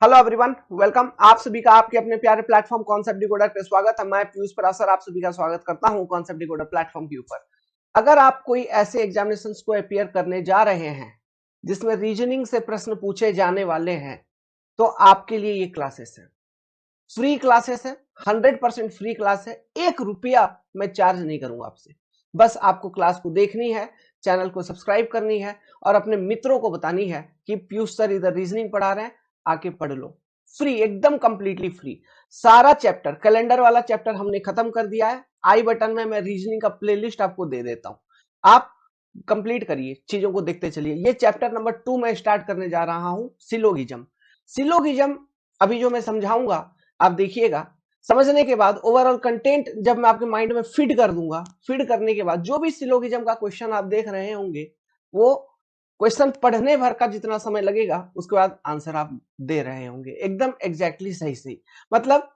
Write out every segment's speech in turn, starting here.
Hello everyone, welcome. आप सभी का आपके अपने प्यारे प्लेटफॉर्म कॉन्सेप्ट डिकोडर पे स्वागत है। मैं पीयूष पराशर आप सभी का स्वागत करता हूं कॉन्सेप्ट डिकोडर प्लेटफॉर्म के ऊपर। अगर आप कोई ऐसे एग्जामिनेशंस को अपियर करने जा रहे हैं जिसमें रीजनिंग से प्रश्न पूछे जाने वाले हैं, तो आपके लिए ये क्लासेस है, फ्री क्लासेस है, 100% फ्री क्लास है। 1 रुपया मैं चार्ज नहीं करूंगा आपसे। बस आपको क्लास को देखनी है, चैनल को सब्सक्राइब करनी है और अपने मित्रों को बतानी है कि पीयूष सर इधर रीजनिंग पढ़ा रहे हैं, आके पढ़ लो। फ्री, एकदम कंप्लीटली फ्री। सारा चैप्टर, कैलेंडर वाला चैप्टर हमने खत्म कर दिया है। आई बटन में मैं रीजनिंग का प्लेलिस्ट आपको दे देता हूं, आप कंप्लीट करिए, चीजों को देखते चलिए। ये चैप्टर नंबर 2 में स्टार्ट करने जा रहा हूं, सिलोगिज्म। सिलोगिज्म अभी जो मैं समझाऊंगा आप देखिएगा। समझने के बाद ओवरऑल कंटेंट जब मैं आपके माइंड में फीड कर दूंगा, फीड करने के बाद जो भी सिलोगिज्म का क्वेश्चन आप देख रहे होंगे, वो क्वेश्चन पढ़ने भर का जितना समय लगेगा उसके बाद आंसर आप दे रहे होंगे एकदम एग्जैक्टली सही सही। मतलब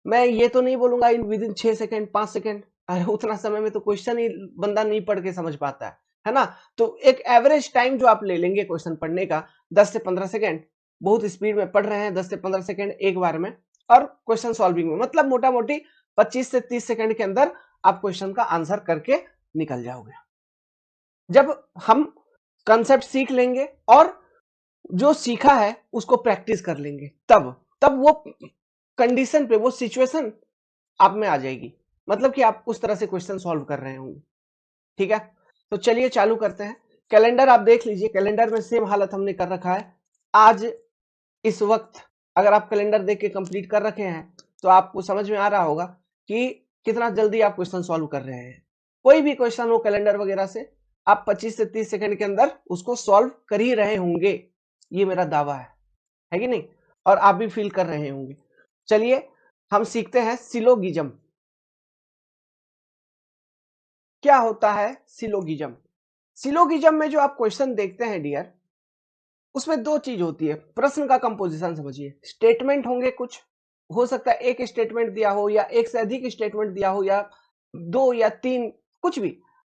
मैं ये तो नहीं बोलूंगा in with in 6 second 5 second, अरे उतना समय में तो क्वेश्चन ही बंदा नहीं पढ़ के समझ पाता है ना। तो एक एवरेज टाइम जो आप ले लेंगे क्वेश्चन पढ़ने का, 10 से 15 सेकेंड। बहुत स्पीड में पढ़ रहे हैं, 10 से 15 सेकेंड एक बार में। और क्वेश्चन सॉल्विंग में मतलब मोटा मोटी 25 से 30 सेकेंड के अंदर आप क्वेश्चन का आंसर करके निकल जाओगे। जब हम कंसेप्ट सीख लेंगे और जो सीखा है उसको प्रैक्टिस कर लेंगे, तब तब वो कंडीशन पे, वो सिचुएशन आप में आ जाएगी। मतलब कि आप उस तरह से क्वेश्चन सॉल्व कर रहे होंगे। ठीक है, तो चलिए चालू करते हैं। कैलेंडर आप देख लीजिए, कैलेंडर में सेम हालत हमने कर रखा है। आज इस वक्त अगर आप कैलेंडर देख के कंप्लीट कर रखे हैं तो आपको समझ में आ रहा होगा कि कितना जल्दी आप क्वेश्चन सॉल्व कर रहे हैं। कोई भी क्वेश्चन हो कैलेंडर वगैरह से, आप 25 से 30 सेकंड के अंदर उसको सॉल्व कर ही रहे होंगे, ये मेरा दावा है कि नहीं? और आप भी फील कर रहे होंगे। चलिए हम सीखते हैं सिलोगिज्म। क्या होता है सिलोगिज्म? सिलोगिज्म में जो आप क्वेश्चन देखते हैं डियर, उसमें दो चीज होती है। प्रश्न का कंपोजिशन समझिए, स्टेटमेंट होंगे कुछ, हो सकता है एक स्टेटमेंट दिया हो या एक से अधिक स्टेटमेंट दिया हो या 2 या 3,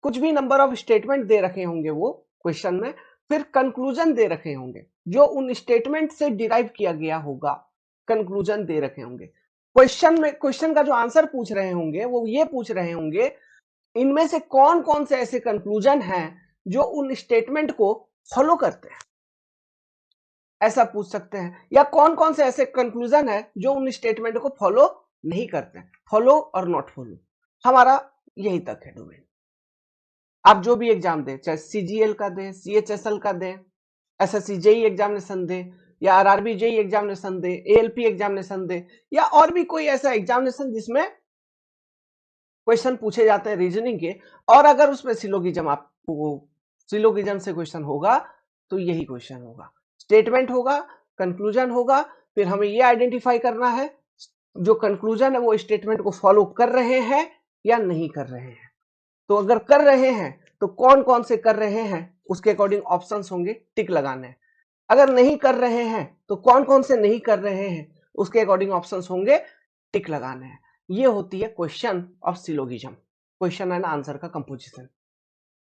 कुछ भी नंबर ऑफ स्टेटमेंट दे रखे होंगे वो क्वेश्चन में। फिर कंक्लूजन दे रखे होंगे जो उन स्टेटमेंट से डिराइव किया गया होगा, कंक्लूजन दे रखे होंगे। क्वेश्चन में, क्वेश्चन का जो आंसर पूछ रहे होंगे वो ये पूछ रहे होंगे, इनमें से कौन कौन से ऐसे कंक्लूजन हैं जो उन स्टेटमेंट को फॉलो करते हैं, ऐसा पूछ सकते हैं। या कौन कौन से ऐसे कंक्लूजन है जो उन स्टेटमेंट को फॉलो नहीं करते हैं। फॉलो और नॉट फॉलो, हमारा यही तक है डोमेन। आप जो भी एग्जाम दें, चाहे सीजीएल का दें, सीएचएसएल का दें, एसएससी जेई एग्जामिनेशन दें, या आरआरबी जेई एग्जामिनेशन दें, एएलपी एग्जामिनेशन दें, या और भी कोई ऐसा एग्जामिनेशन जिसमें क्वेश्चन पूछे जाते हैं रीजनिंग के, और अगर उसमें सिलोगिज्म, आपको सिलोगिज्म से क्वेश्चन होगा तो यही क्वेश्चन होगा। स्टेटमेंट होगा, कंक्लूजन होगा, फिर हमें यह आइडेंटिफाई करना है जो कंक्लूजन है वो स्टेटमेंट को फॉलो कर रहे हैं या नहीं कर रहे हैं। तो अगर कर रहे हैं तो कौन कौन से कर रहे हैं, उसके अकॉर्डिंग ऑप्शंस होंगे, टिक लगाने हैं। अगर नहीं कर रहे हैं तो कौन कौन से नहीं कर रहे हैं, उसके अकॉर्डिंग ऑप्शंस होंगे, टिक लगाने हैं। ये होती है question of syllogism, question and answer का कंपोजिशन।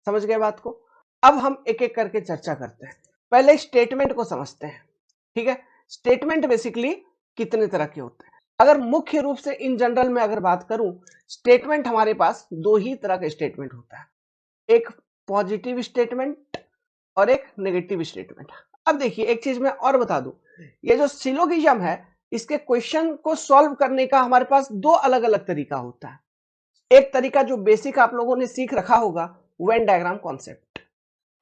समझ गए बात को? अब हम एक एक करके चर्चा करते हैं। पहले स्टेटमेंट को समझते हैं। ठीक है, स्टेटमेंट बेसिकली कितने तरह के होते हैं? अगर मुख्य रूप से इन जनरल में अगर बात करूं, स्टेटमेंट हमारे पास दो ही तरह का स्टेटमेंट होता है, एक पॉजिटिव स्टेटमेंट और एक नेगेटिव स्टेटमेंट। अब देखिए एक चीज मैं और बता दूं, ये जो सिलोगिज्म है, इसके क्वेश्चन को सॉल्व करने का हमारे पास दो अलग अलग तरीका होता है। एक तरीका जो बेसिक आप लोगों ने सीख रखा होगा, वेन डायग्राम कॉन्सेप्ट।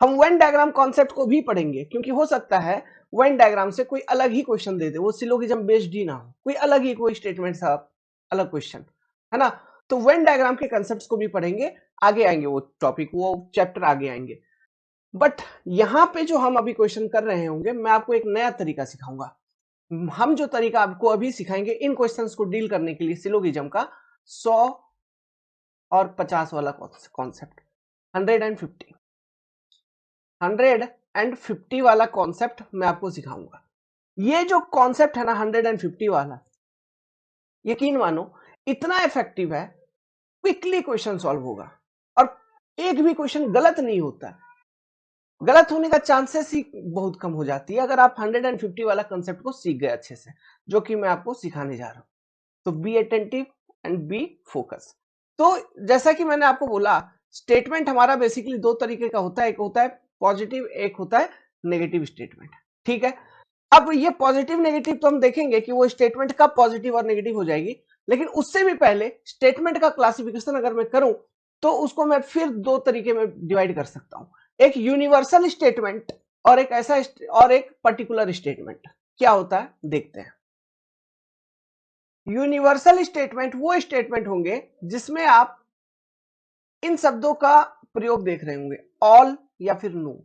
हम वेन डायग्राम कॉन्सेप्ट को भी पढ़ेंगे, क्योंकि हो सकता है वेन डायग्राम से कोई अलग ही क्वेश्चन दे दे, वो सिलोगिज्म बेस्ड ही ना हो, कोई अलग ही कोई स्टेटमेंट सा अलग क्वेश्चन, है ना। तो वेन डायग्राम के कॉन्सेप्ट्स को भी पढ़ेंगे, आगे आएंगे वो टॉपिक, वो चैप्टर आगे आएंगे। बट यहां पे जो हम अभी क्वेश्चन कर रहे होंगे, मैं आपको एक नया तरीका सिखाऊंगा। हम जो तरीका आपको अभी सिखाएंगे इन क्वेश्चंस को डील करने के लिए, सिलोगिज्म का 100 और 50 वाला कॉन्सेप्ट, 150 150 वाला कॉन्सेप्ट मैं आपको सिखाऊंगा। ये जो कॉन्सेप्ट है ना 150 वाला, यकीन मानो इतना इफेक्टिव है, क्विकली क्वेश्चन सॉल्व होगा और एक भी क्वेश्चन गलत नहीं होता। गलत होने का चांसेस ही बहुत कम हो जाती है अगर आप 150 वाला कंसेप्ट को सीख गए अच्छे से, जो कि मैं आपको सिखाने जा रहा हूं। तो be attentive and B focus. तो जैसा कि मैंने आपको बोला, स्टेटमेंट हमारा बेसिकली दो तरीके का होता है, एक होता है पॉजिटिव, एक होता है नेगेटिव स्टेटमेंट। ठीक है, अब ये पॉजिटिव नेगेटिव तो हम देखेंगे कि वो स्टेटमेंट कब पॉजिटिव और नेगेटिव हो जाएगी, लेकिन उससे भी पहले स्टेटमेंट का क्लासिफिकेशन अगर मैं करूं तो उसको मैं फिर दो तरीके में डिवाइड कर सकता हूं, एक यूनिवर्सल स्टेटमेंट और एक ऐसा और एक पर्टिकुलर स्टेटमेंट। क्या होता है देखते हैं। यूनिवर्सल स्टेटमेंट वो स्टेटमेंट होंगे जिसमें आप इन शब्दों का प्रयोग देख रहे होंगे, ऑल या फिर नो।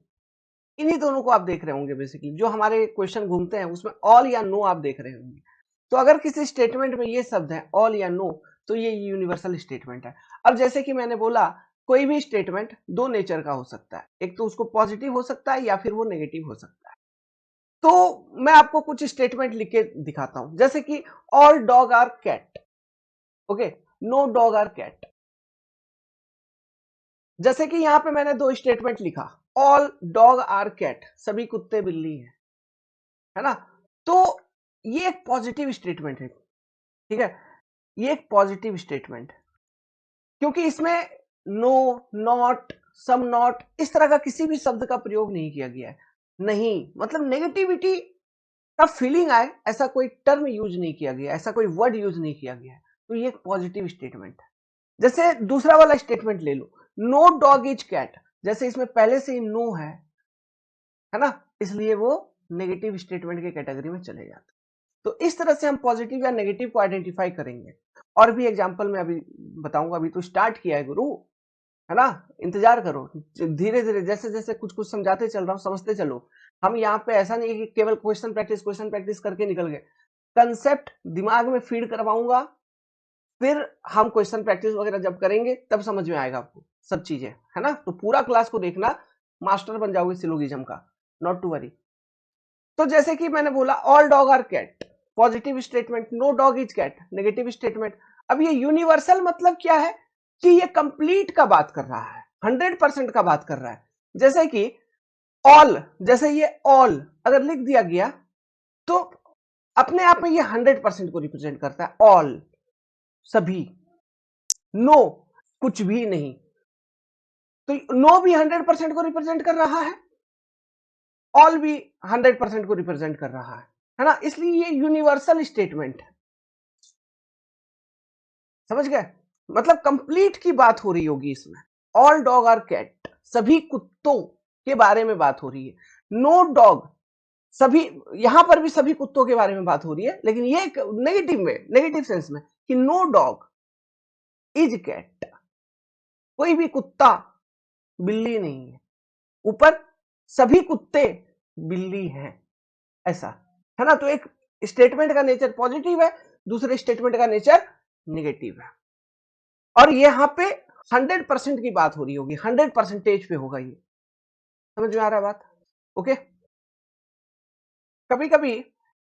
इन्हीं दोनों को आप देख रहे होंगे, बेसिकली जो हमारे क्वेश्चन घूमते हैं उसमें ऑल या नो आप देख रहे होंगे। तो अगर किसी स्टेटमेंट में ये शब्द है ऑल या नो, तो ये यूनिवर्सल स्टेटमेंट है। अब जैसे कि मैंने बोला, कोई भी स्टेटमेंट दो नेचर का हो सकता है, एक तो उसको पॉजिटिव हो सकता है या फिर वो नेगेटिव हो सकता है। तो मैं आपको कुछ स्टेटमेंट लिख के दिखाता हूं, जैसे कि all dog are cat, okay, no dog are cat. जैसे कि यहां पे मैंने दो स्टेटमेंट लिखा, ऑल डॉग आर कैट, सभी कुत्ते बिल्ली है ना। तो ये एक पॉजिटिव स्टेटमेंट है, ठीक है, ये एक पॉजिटिव स्टेटमेंट, क्योंकि इसमें नो, नॉट, सम नॉट इस तरह का किसी भी शब्द का प्रयोग नहीं किया गया है। नहीं मतलब नेगेटिविटी का फीलिंग आए ऐसा कोई टर्म यूज नहीं किया गया, ऐसा कोई वर्ड यूज नहीं किया गया है। तो ये एक पॉजिटिव स्टेटमेंट है। जैसे दूसरा वाला स्टेटमेंट ले लो, नो डॉग इज कैट, जैसे इसमें पहले से ही नो है ना, इसलिए वो नेगेटिव स्टेटमेंट के कैटेगरी में चले जाते हैं। तो इस तरह से हम पॉजिटिव या नेगेटिव को आइडेंटिफाई करेंगे। और भी एग्जांपल मैं अभी बताऊंगा, अभी तो स्टार्ट किया है गुरु, है ना, इंतजार करो, धीरे धीरे जैसे जैसे कुछ कुछ समझाते चल रहा हूं समझते चलो। हम यहाँ पे ऐसा नहीं है कि केवल क्वेश्चन प्रैक्टिस करके निकल गए, कंसेप्ट दिमाग में फीड करवाऊंगा, फिर हम क्वेश्चन प्रैक्टिस वगैरह जब करेंगे तब समझ में आएगा आपको सब चीजें, है ना। तो पूरा क्लास को देखना, मास्टर बन जाओगे सिलोगिज्म का, नॉट टू वरी। तो जैसे कि मैंने बोला all dog are cat, positive statement, no dog is cat negative statement. अब ये यूनिवर्सल मतलब क्या है कि ये कंप्लीट का बात कर रहा है, 100% का बात कर रहा है। जैसे कि ऑल, जैसे ये ऑल अगर लिख दिया गया तो अपने आप में ये 100% को रिप्रेजेंट करता है, ऑल सभी, नो कुछ भी नहीं, तो नो भी 100% को रिप्रेजेंट कर रहा है, ऑल भी 100% को रिप्रेजेंट कर रहा है ना, इसलिए ये यूनिवर्सल स्टेटमेंट है। समझ गए, मतलब कंप्लीट की बात हो रही होगी इसमें। ऑल डॉग आर कैट, सभी कुत्तों के बारे में बात हो रही है। नो डॉग, सभी, यहां पर भी सभी कुत्तों के बारे में बात हो रही है, लेकिन ये नेगेटिव में, नेगेटिव सेंस में, कि नो डॉग इज कैट, कोई भी कुत्ता बिल्ली नहीं है, ऊपर सभी कुत्ते बिल्ली हैं, ऐसा, है ना। तो एक स्टेटमेंट का नेचर पॉजिटिव है, दूसरे स्टेटमेंट का नेचर नेगेटिव है, और यहां पे 100% की बात हो रही होगी, 100% पे होगा ये। समझ में आ रहा है बात, ओके। कभी कभी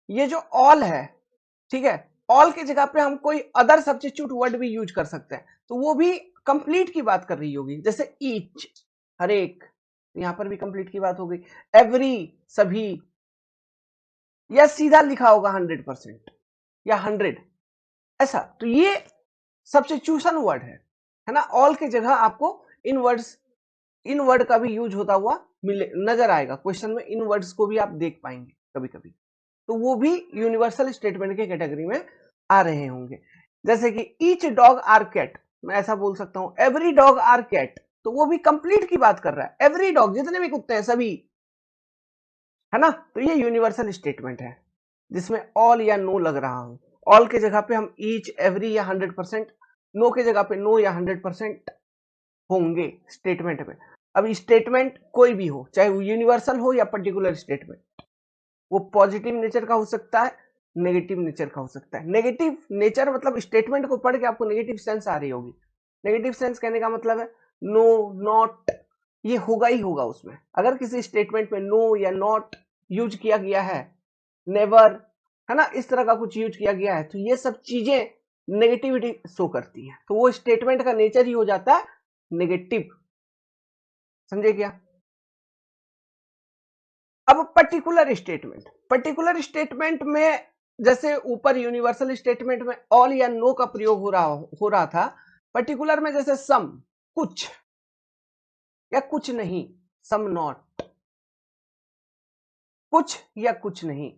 ये जो ऑल है, ठीक है, ऑल की जगह पे हम कोई अदर सब्स्टिट्यूट वर्ड भी यूज कर सकते हैं, तो वो भी कंप्लीट की बात कर रही होगी, जैसे ईच, हर एक, यहां पर भी कंप्लीट की बात हो गई, एवरी सभी, या सीधा लिखा होगा 100% या 100, ऐसा। तो ये सब्स्टिट्यूशन वर्ड है ना। ऑल की जगह आपको इन वर्ड्स, इन वर्ड का भी यूज होता हुआ मिले, नजर आएगा क्वेश्चन में, इन वर्ड्स को भी आप देख पाएंगे कभी कभी, तो वो भी यूनिवर्सल स्टेटमेंट के कैटेगरी में आ रहे होंगे। जैसे कि ईच डॉग आर कैट, मैं ऐसा बोल सकता हूं एवरी डॉग आर कैट, तो वो भी कंप्लीट की बात कर रहा है, एवरी डॉग जितने भी कुत्ते हैं सभी, है ना। तो ये यूनिवर्सल स्टेटमेंट है जिसमें ऑल या नो लग रहा हो। ऑल के जगह पे हम ईच, एवरी या 100%, नो के जगह पे नो या 100% होंगे स्टेटमेंट में। अब स्टेटमेंट कोई भी हो, चाहे वो यूनिवर्सल हो या पर्टिकुलर स्टेटमेंट, वो पॉजिटिव नेचर का हो सकता है, नेगेटिव नेचर का हो सकता है। नेगेटिव नेचर मतलब स्टेटमेंट को पढ़ के आपको नेगेटिव सेंस आ रही होगी। नेगेटिव सेंस कहने का मतलब है नो, नॉट, ये होगा ही होगा उसमें। अगर किसी स्टेटमेंट में नो या नॉट यूज किया गया है, नेवर, है ना, इस तरह का कुछ यूज किया गया है, तो ये सब चीजें नेगेटिविटी शो करती है, तो वो स्टेटमेंट का नेचर ही हो जाता है नेगेटिव। समझे क्या? अब पर्टिकुलर स्टेटमेंट में जैसे ऊपर यूनिवर्सल स्टेटमेंट में ऑल या नो का प्रयोग हो रहा था, पर्टिकुलर में जैसे सम कुछ या कुछ नहीं, सम नॉट, कुछ या कुछ नहीं,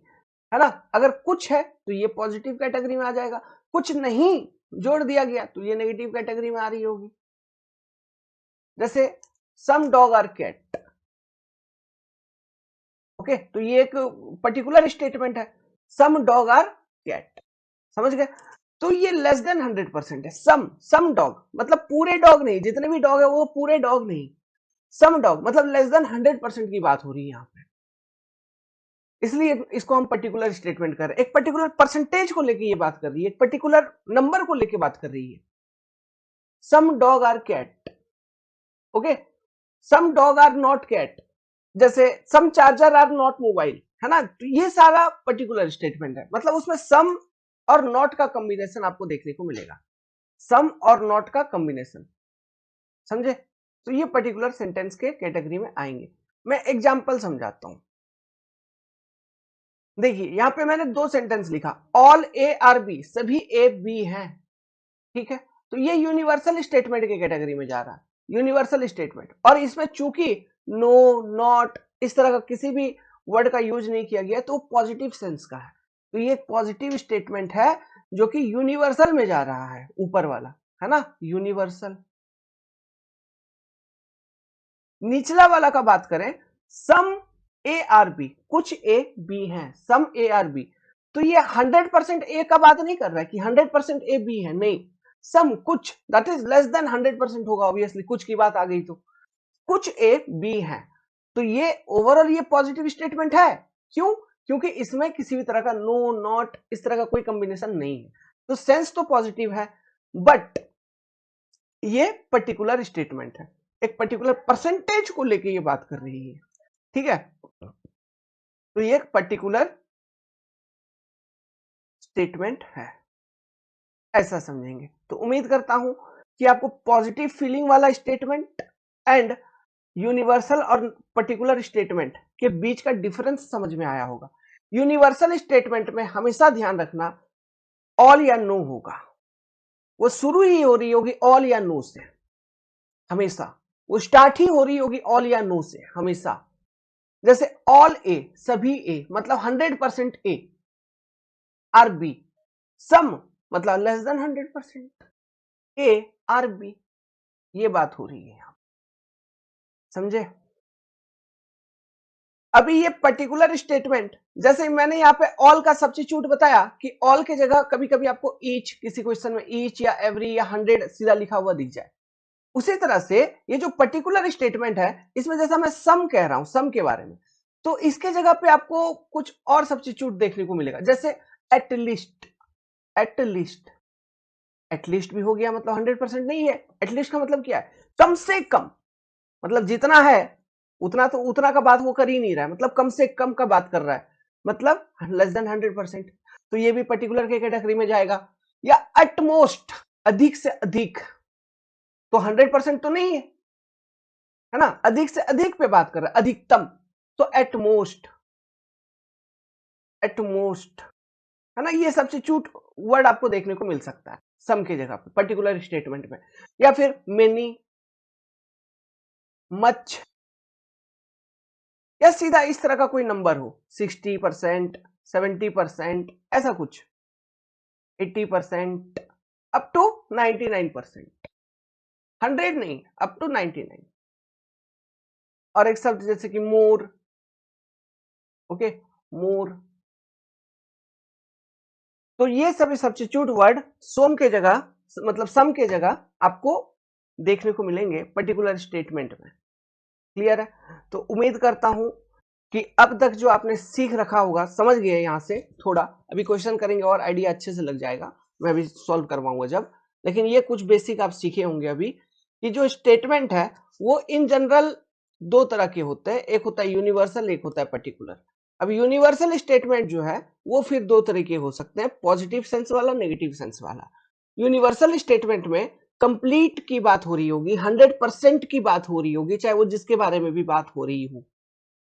है ना। अगर कुछ है तो ये पॉजिटिव कैटेगरी में आ जाएगा, कुछ नहीं जोड़ दिया गया तो ये नेगेटिव कैटेगरी में आ रही होगी। जैसे सम डॉग आर कैट, ओके, तो ये एक पर्टिकुलर स्टेटमेंट है, सम डॉग आर कैट, समझ गए। तो ये लेस देन 100% है। सम डॉग मतलब पूरे डॉग नहीं, जितने भी डॉग है वो पूरे डॉग नहीं, सम डॉग मतलब लेस देन 100% की बात हो रही है यहाँ पे, इसलिए इसको हम पर्टिकुलर स्टेटमेंट कर रहे हैं। एक पर्टिकुलर परसेंटेज को लेके ये बात कर रही है, एक पर्टिकुलर नंबर को लेके बात कर रही है। Some dog are cat, okay, some dog are not cat, जैसे some charger are not mobile, है ना। तो ये सारा पर्टिकुलर स्टेटमेंट है, मतलब उसमें सम और नॉट का कॉम्बिनेशन आपको देखने को मिलेगा, सम और नॉट का कॉम्बिनेशन, समझे। तो ये पर्टिकुलर सेंटेंस के कैटेगरी में आएंगे। मैं एग्जांपल समझाता हूं। देखिए यहां पे मैंने दो सेंटेंस लिखा, ऑल ए आर बी, सभी ए बी हैं, ठीक है। तो ये यूनिवर्सल स्टेटमेंट के कैटेगरी में जा रहा है, यूनिवर्सल स्टेटमेंट। और इसमें चूंकि नो, नॉट, इस तरह का किसी भी वर्ड का यूज नहीं किया गया तो पॉजिटिव सेंस का है, तो ये एक पॉजिटिव स्टेटमेंट है जो कि यूनिवर्सल में जा रहा है, ऊपर वाला, है ना, यूनिवर्सल। निचला वाला का बात करें, सम ए आर बी, कुछ ए बी हैं, सम ए आर बी, तो ये 100% ए का बात नहीं कर रहा है कि 100% ए बी है, नहीं, सम कुछ, दैट इज लेस देन 100% होगा, ऑब्वियसली कुछ की बात आ गई तो कुछ ए बी है, तो ये ओवरऑल ये पॉजिटिव स्टेटमेंट है। क्यों? क्योंकि इसमें किसी भी तरह का नो, नॉट, इस तरह का कोई कॉम्बिनेशन नहीं है, तो सेंस तो पॉजिटिव है, बट ये पर्टिकुलर स्टेटमेंट है, एक पर्टिकुलर परसेंटेज को लेके ये बात कर रही है, ठीक है। तो ये एक पर्टिकुलर स्टेटमेंट है, ऐसा समझेंगे। तो उम्मीद करता हूं कि आपको पॉजिटिव फीलिंग वाला स्टेटमेंट एंड यूनिवर्सल और पर्टिकुलर स्टेटमेंट के बीच का डिफरेंस समझ में आया होगा। यूनिवर्सल स्टेटमेंट में हमेशा ध्यान रखना ऑल या नो होगा, वो शुरू ही हो रही होगी ऑल या नो से, हमेशा वो स्टार्ट ही हो रही होगी ऑल या नो से हमेशा। जैसे ऑल ए, सभी ए मतलब 100% ए, आर बी, सम मतलब less than 100% A are B, ये बात हो रही है यहां, समझे। अभी ये पर्टिकुलर स्टेटमेंट, जैसे मैंने यहाँ पे ऑल का सब्स्टिट्यूट बताया कि ऑल के जगह कभी कभी आपको ईच, किसी क्वेश्चन में ईच या एवरी या 100 सीधा लिखा हुआ दिख जाए, उसी तरह से ये जो पर्टिकुलर स्टेटमेंट है, इसमें जैसा मैं सम कह रहा हूं, सम के बारे में, तो इसके जगह पे आपको कुछ और सब्स्टिट्यूट देखने को मिलेगा, जैसे एटलीस्ट, एटलीस्ट, एटलीस्ट भी हो गया, मतलब 100% नहीं है, एटलीस्ट का मतलब क्या है, कम से कम, मतलब जितना है उतना, तो उतना का बात वो कर ही नहीं रहा है, मतलब कम से कम का बात कर रहा है, मतलब लेस देन 100%, तो ये भी पर्टिकुलर के कैटेगरी में जाएगा। या एटमोस्ट, अधिक से अधिक, तो 100% तो नहीं है ना, अधिक से अधिक पे बात कर रहा है, अधिकतम, तो एटमोस्ट, एटमोस्ट, है ना। ये सब्स्टिट्यूट वर्ड आपको देखने को मिल सकता है सम की जगह पे पर्टिकुलर स्टेटमेंट में, या फिर मेनी, मच, या सीधा इस तरह का कोई नंबर हो, 60%, 70%, ऐसा कुछ, 80%, अप टू 99%, 100 नहीं, अप टू 99। और एक शब्द जैसे कि मोर, ओके, मोर, तो ये सभी सब्स्टिट्यूट वर्ड सोम के जगह, मतलब सम के जगह आपको देखने को मिलेंगे पर्टिकुलर स्टेटमेंट में, क्लियर है। तो उम्मीद करता हूं कि अब तक जो आपने सीख रखा होगा, समझ गए यहां से थोड़ा, अभी क्वेश्चन करेंगे और आइडिया अच्छे से लग जाएगा, मैं अभी सॉल्व करवाऊंगा जब, लेकिन ये कुछ बेसिक आप सीखे होंगे अभी कि जो स्टेटमेंट है वो इन जनरल दो तरह के होते हैं, एक होता है यूनिवर्सल, एक होता है पर्टिकुलर। अब यूनिवर्सल स्टेटमेंट जो है वो फिर दो तरीके हो सकते हैं, पॉजिटिव सेंस वाला, नेगेटिव सेंस वाला। यूनिवर्सल स्टेटमेंट में कंप्लीट की बात हो रही होगी, 100% की बात हो रही होगी, चाहे वो जिसके बारे में भी बात हो रही हो,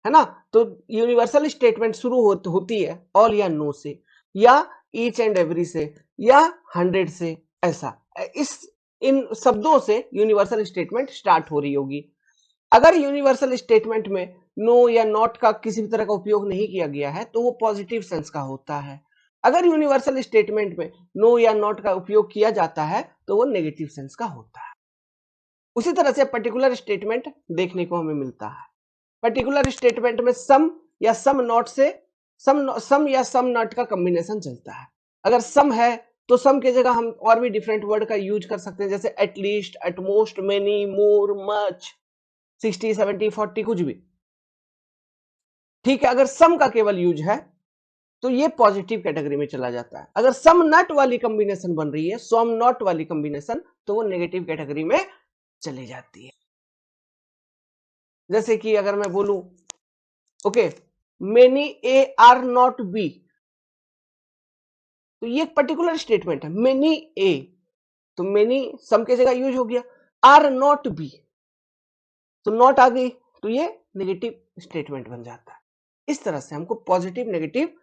है ना। तो यूनिवर्सल स्टेटमेंट शुरू होती है ऑल या नो से, या ईच एंड एवरी से, या 100 से, ऐसा इस इन शब्दों से यूनिवर्सल स्टेटमेंट स्टार्ट हो रही होगी। अगर यूनिवर्सल स्टेटमेंट में नो या नॉट का किसी भी तरह का उपयोग नहीं किया गया है तो वो पॉजिटिव सेंस का होता है। अगर यूनिवर्सल स्टेटमेंट में नो या नॉट का उपयोग किया जाता है तो वो नेगेटिव सेंस का होता है। उसी तरह से पर्टिकुलर स्टेटमेंट देखने को हमें मिलता है। पर्टिकुलर स्टेटमेंट में सम या सम नॉट से सम या सम नॉट का कॉम्बिनेशन चलता है। अगर सम है तो सम की जगह हम और भी डिफरेंट वर्ड का यूज कर सकते हैं, जैसे एटलीस्ट, एटमोस्ट, मेनी, मोर, मच, 60, 70, 40, कुछ भी। ठीक है, अगर सम का केवल यूज है तो ये पॉजिटिव कैटेगरी में चला जाता है। अगर सम नॉट वाली कॉम्बिनेशन बन रही है, सम नॉट वाली कॉम्बिनेशन, तो वो नेगेटिव कैटेगरी में चली जाती है। जैसे कि अगर मैं बोलूं okay, many A R not be, तो ये एक पर्टिकुलर स्टेटमेंट है। मेनी ए, तो मेनी सम की जगह यूज हो गया। आर नॉट बी, तो नॉट आ गई, तो ये नेगेटिव स्टेटमेंट बन जाता है। इस तरह से हमको पॉजिटिव नेगेटिव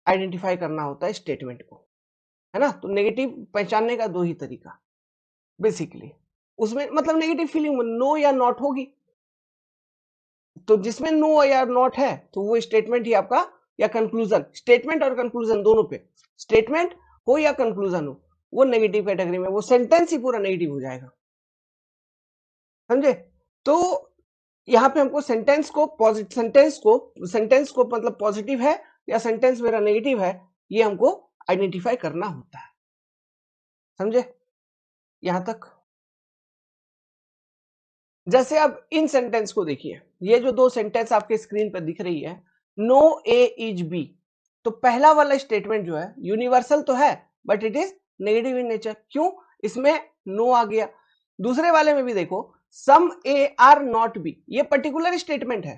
आइडेंटिफाई करना होता है स्टेटमेंट को, है ना। तो नेगेटिव पहचानने का दो ही तरीका बेसिकली, उसमें मतलब नेगेटिव फीलिंग नो या नॉट होगी, तो जिसमें नो या नॉट है तो वो स्टेटमेंट ही आपका, या कंक्लूजन, स्टेटमेंट और कंक्लूजन दोनों पे, स्टेटमेंट हो या कंक्लूजन हो, वो नेगेटिव कैटेगरी में, वो सेंटेंस ही पूरा नेगेटिव हो जाएगा, समझे। तो यहां पे हमको सेंटेंस को मतलब पॉजिटिव है या सेंटेंस मेरा नेगेटिव है, ये हमको आइडेंटिफाई करना होता है, समझे यहां तक। जैसे अब इन सेंटेंस को देखिए, ये जो दो सेंटेंस आपके स्क्रीन पर दिख रही है, नो ए इज बी, तो पहला वाला स्टेटमेंट जो है यूनिवर्सल तो है but it is negative in nature, क्यों, इसमें नो आ गया। दूसरे वाले में भी देखो, सम ए आर नॉट बी, ये पर्टिकुलर स्टेटमेंट है,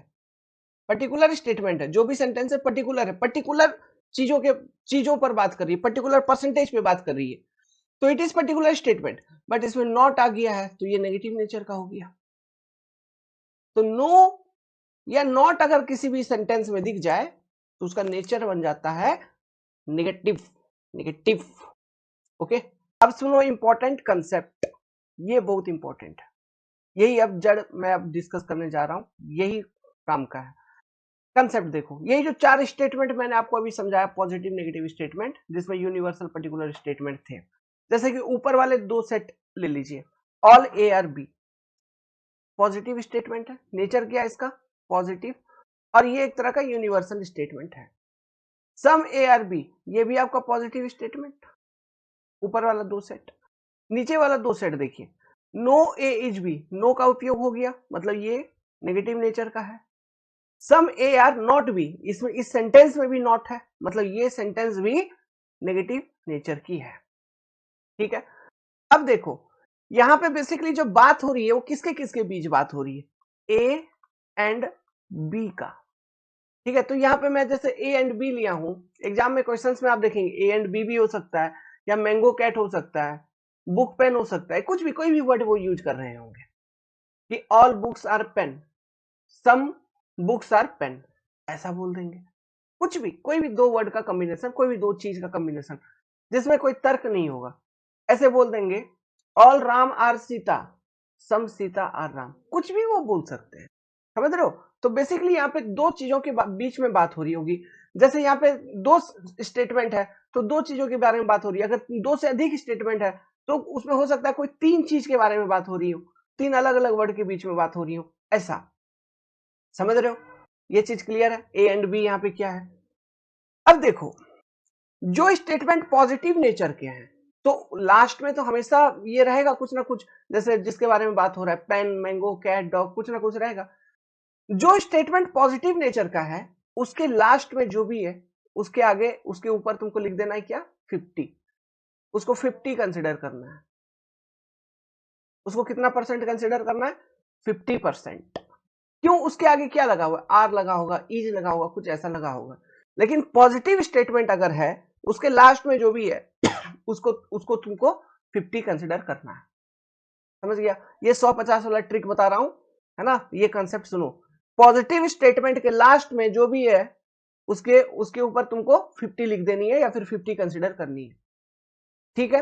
पर्टिकुलर स्टेटमेंट है, जो भी सेंटेंस है पर्टिकुलर है, पर्टिकुलर चीजों पर बात कर रही है, पर्टिकुलर परसेंटेज पे बात कर रही है, तो it is particular statement, but इसमें नॉट आ गया है तो ये नेगेटिव नेचर का हो गया। तो नो या नॉट अगर किसी भी सेंटेंस में दिख जाए तो उसका नेचर बन जाता है नेगेटिव, नेगेटिव। ओके, अब सुनो इंपॉर्टेंट कंसेप्ट, ये बहुत इंपॉर्टेंट है, यही अब जड़ मैं अब डिस्कस करने जा रहा हूं, यही काम का है। कंसेप्ट देखो, यही जो चार स्टेटमेंट मैंने आपको अभी समझाया, पॉजिटिव नेगेटिव स्टेटमेंट, जिसमें यूनिवर्सल पर्टिकुलर स्टेटमेंट थे, जैसे कि ऊपर वाले दो सेट ले लीजिए, all A are B, positive statement है, नेचर क्या है इसका, पॉजिटिव, और ये एक तरह का यूनिवर्सल स्टेटमेंट है। सम ए आर बी, ये भी आपका पॉजिटिव स्टेटमेंट, ऊपर वाला दो सेट। नीचे वाला दो सेट देखिए, no A is B, no का उपयोग हो गया, मतलब ये नेगेटिव नेचर का है। सम ए आर नॉट बी, इसमें इस सेंटेंस में भी नॉट है, मतलब ये सेंटेंस भी नेगेटिव नेचर की है, ठीक है। अब देखो, यहां पे बेसिकली जो बात हो रही है वो किसके किसके बीच बात हो रही है, ए एंड बी का, ठीक है। तो यहां पे मैं जैसे ए एंड बी लिया हूं, एग्जाम में क्वेश्चंस में आप देखेंगे ए एंड बी भी हो सकता है, या मैंगो कैट हो सकता है, बुक पेन हो सकता है, कुछ भी, कोई भी वर्ड वो यूज कर रहे होंगे कि all books are pen, some books are pen, ऐसा बोल देंगे। कुछ भी, कोई भी दो वर्ड का कॉम्बिनेशन, कोई भी दो चीज का कॉम्बिनेशन जिसमें कोई तर्क नहीं होगा, ऐसे बोल देंगे। All Ram are Sita, some Sita are Ram, कुछ भी वो बोल सकते हैं, समझ रहे हो। तो बेसिकली यहाँ पे दो चीजों के बीच में बात हो रही होगी, जैसे यहाँ पे दो स्टेटमेंट है तो दो चीजों के बारे में बात हो रही है, अगर दो से अधिक स्टेटमेंट है तो उसमें हो सकता है कोई तीन चीज के बारे में बात हो रही हो, तीन अलग अलग वर्ड के बीच में बात हो रही हो, ऐसा, समझ रहे हो। ये चीज क्लियर है, ए एंड बी यहाँ पे क्या है। अब देखो, जो स्टेटमेंट पॉजिटिव नेचर के हैं तो लास्ट में तो हमेशा ये रहेगा कुछ ना कुछ, जैसे जिसके बारे में बात हो रहा है, पेन, मैंगो, कैट, डॉग, कुछ ना कुछ रहेगा। जो स्टेटमेंट पॉजिटिव नेचर का है उसके लास्ट में जो भी है उसके आगे उसके ऊपर तुमको लिख देना है क्या, 50, उसको 50 कंसिडर करना है, उसको कितना परसेंट कंसिडर करना है, 50%। क्यों, उसके आगे क्या लगा हुआ है, आर लगा होगा, इज लगा होगा, कुछ ऐसा लगा होगा। लेकिन पॉजिटिव स्टेटमेंट अगर है उसके लास्ट में जो भी है उसको उसको तुमको 50 कंसिडर करना है, समझ गया। ये 150 वाला ट्रिक बता रहा हूं, है ना, ये कंसेप्ट सुनो। पॉजिटिव स्टेटमेंट के लास्ट में जो भी है उसके उसके ऊपर तुमको 50 लिख देनी है या फिर 50 कंसीडर करनी है। ठीक है,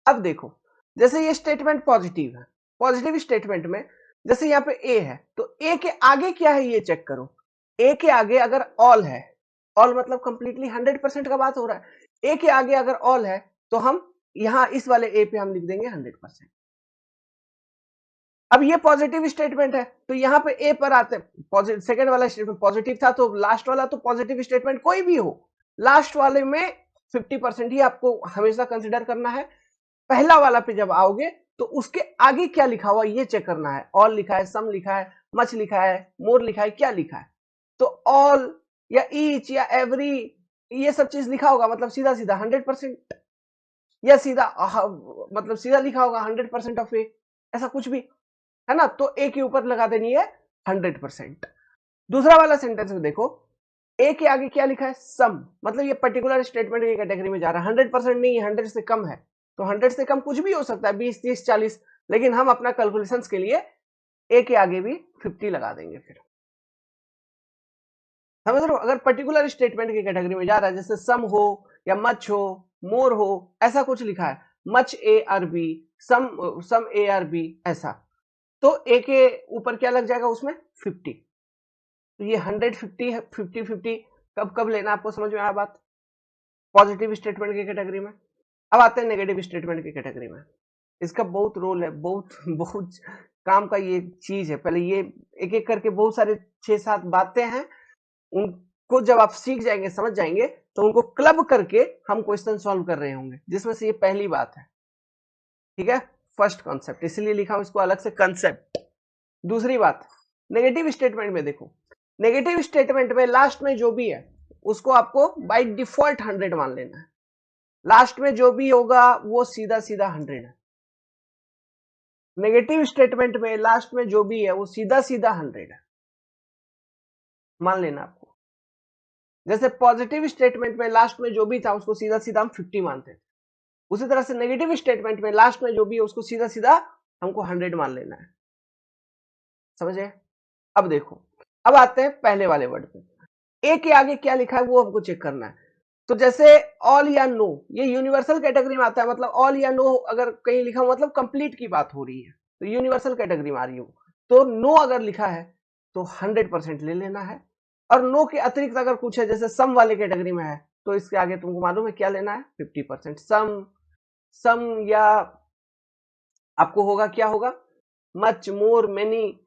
अब देखो, जैसे ये स्टेटमेंट पॉजिटिव है, पॉजिटिव स्टेटमेंट में जैसे यहाँ पे ए है, तो ए के आगे क्या है ये चेक करो। ए के आगे अगर ऑल है, ऑल मतलब कंप्लीटली 100% का बात हो रहा है, ए के आगे अगर ऑल है तो हम यहां इस वाले ए पे हम लिख देंगे 100%। अब ये पॉजिटिव स्टेटमेंट है तो यहां पे ए पर आते हैं, सेकंड वाला स्टेटमेंट पॉजिटिव था तो लास्ट वाला तो पॉजिटिव स्टेटमेंट कोई भी हो, लास्ट वाले में 50% ही आपको हमेशा कंसिडर करना है। पहला वाला पे जब आओगे तो उसके आगे क्या लिखा हुआ ये चेक करना है, ऑल लिखा है, सम लिखा है, मच लिखा है, मोर लिखा है, क्या लिखा है। तो ऑल या ईच या एवरी ये सब चीज लिखा होगा मतलब सीधा सीधा 100%, या सीधा मतलब सीधा लिखा होगा 100% ऑफ ए, ऐसा कुछ भी है ना, तो ए के ऊपर लगा देनी है 100%। दूसरा वाला सेंटेंस में देखो, ए के आगे क्या लिखा है, सम, मतलब ये पर्टिकुलर स्टेटमेंट की कैटेगरी में जा रहा है, 100% नहीं है, 100 से कम है, तो 100 से कम कुछ भी हो सकता है, 20, 30, 40, लेकिन हम अपना कैलकुलेशन के लिए ए के आगे भी 50 लगा देंगे। फिर समझ रहे हो, अगर पर्टिकुलर स्टेटमेंट की कैटेगरी में जा रहा है, जैसे सम हो या मच हो, मोर हो, ऐसा कुछ लिखा है, much A are B, some A are B, ऐसा, तो ए के ऊपर क्या लग जाएगा उसमें 50। तो ये 150 है, 50-50 कब कब लेना आपको समझ में आया बात, पॉजिटिव स्टेटमेंट की कैटेगरी में। अब आते हैं नेगेटिव स्टेटमेंट की कैटेगरी में, इसका बहुत रोल है, बहुत बहुत काम का ये चीज है। पहले ये एक एक करके बहुत सारे 6-7 बातें हैं, उनको जब आप सीख जाएंगे, समझ जाएंगे, तो उनको क्लब करके हम क्वेश्चन सॉल्व कर रहे होंगे, जिसमें से ये पहली बात है। ठीक है, फर्स्ट कॉन्सेप्ट, इसीलिए लिखा हूं इसको अलग से कंसेप्ट। दूसरी बात, नेगेटिव स्टेटमेंट में देखो, नेगेटिव स्टेटमेंट में लास्ट में जो भी है उसको आपको बाय डिफॉल्ट 100 मान लेना है, लास्ट में जो भी होगा वो सीधा सीधा 100 है। नेगेटिव स्टेटमेंट में लास्ट में जो भी है वो सीधा सीधा 100 है, मान लेना आपको। जैसे पॉजिटिव स्टेटमेंट में लास्ट में जो भी था उसको सीधा सीधा हम 50 मानते थे, उसी तरह से नेगेटिव स्टेटमेंट में लास्ट में जो भी है उसको सीधा सीधा हमको 100 मान लेना है। समझे, अब देखो, अब आते हैं पहले वाले वर्ड पे, ए के आगे क्या लिखा है वो हमको चेक करना है। तो जैसे ऑल या नो, ये यूनिवर्सल कैटेगरी में आता है, मतलब ऑल या नो अगर कहीं लिखा हो मतलब कंप्लीट की बात हो रही है, तो यूनिवर्सल कैटेगरी में आ रही हो। तो नो अगर लिखा है तो 100% ले लेना है, और नो के अतिरिक्त अगर कुछ है जैसे सम वाले कैटेगरी में है तो इसके आगे तुमको मालूम है क्या लेना है, 50%। सम या आपको होगा क्या होगा, मच, मोर, मेनी,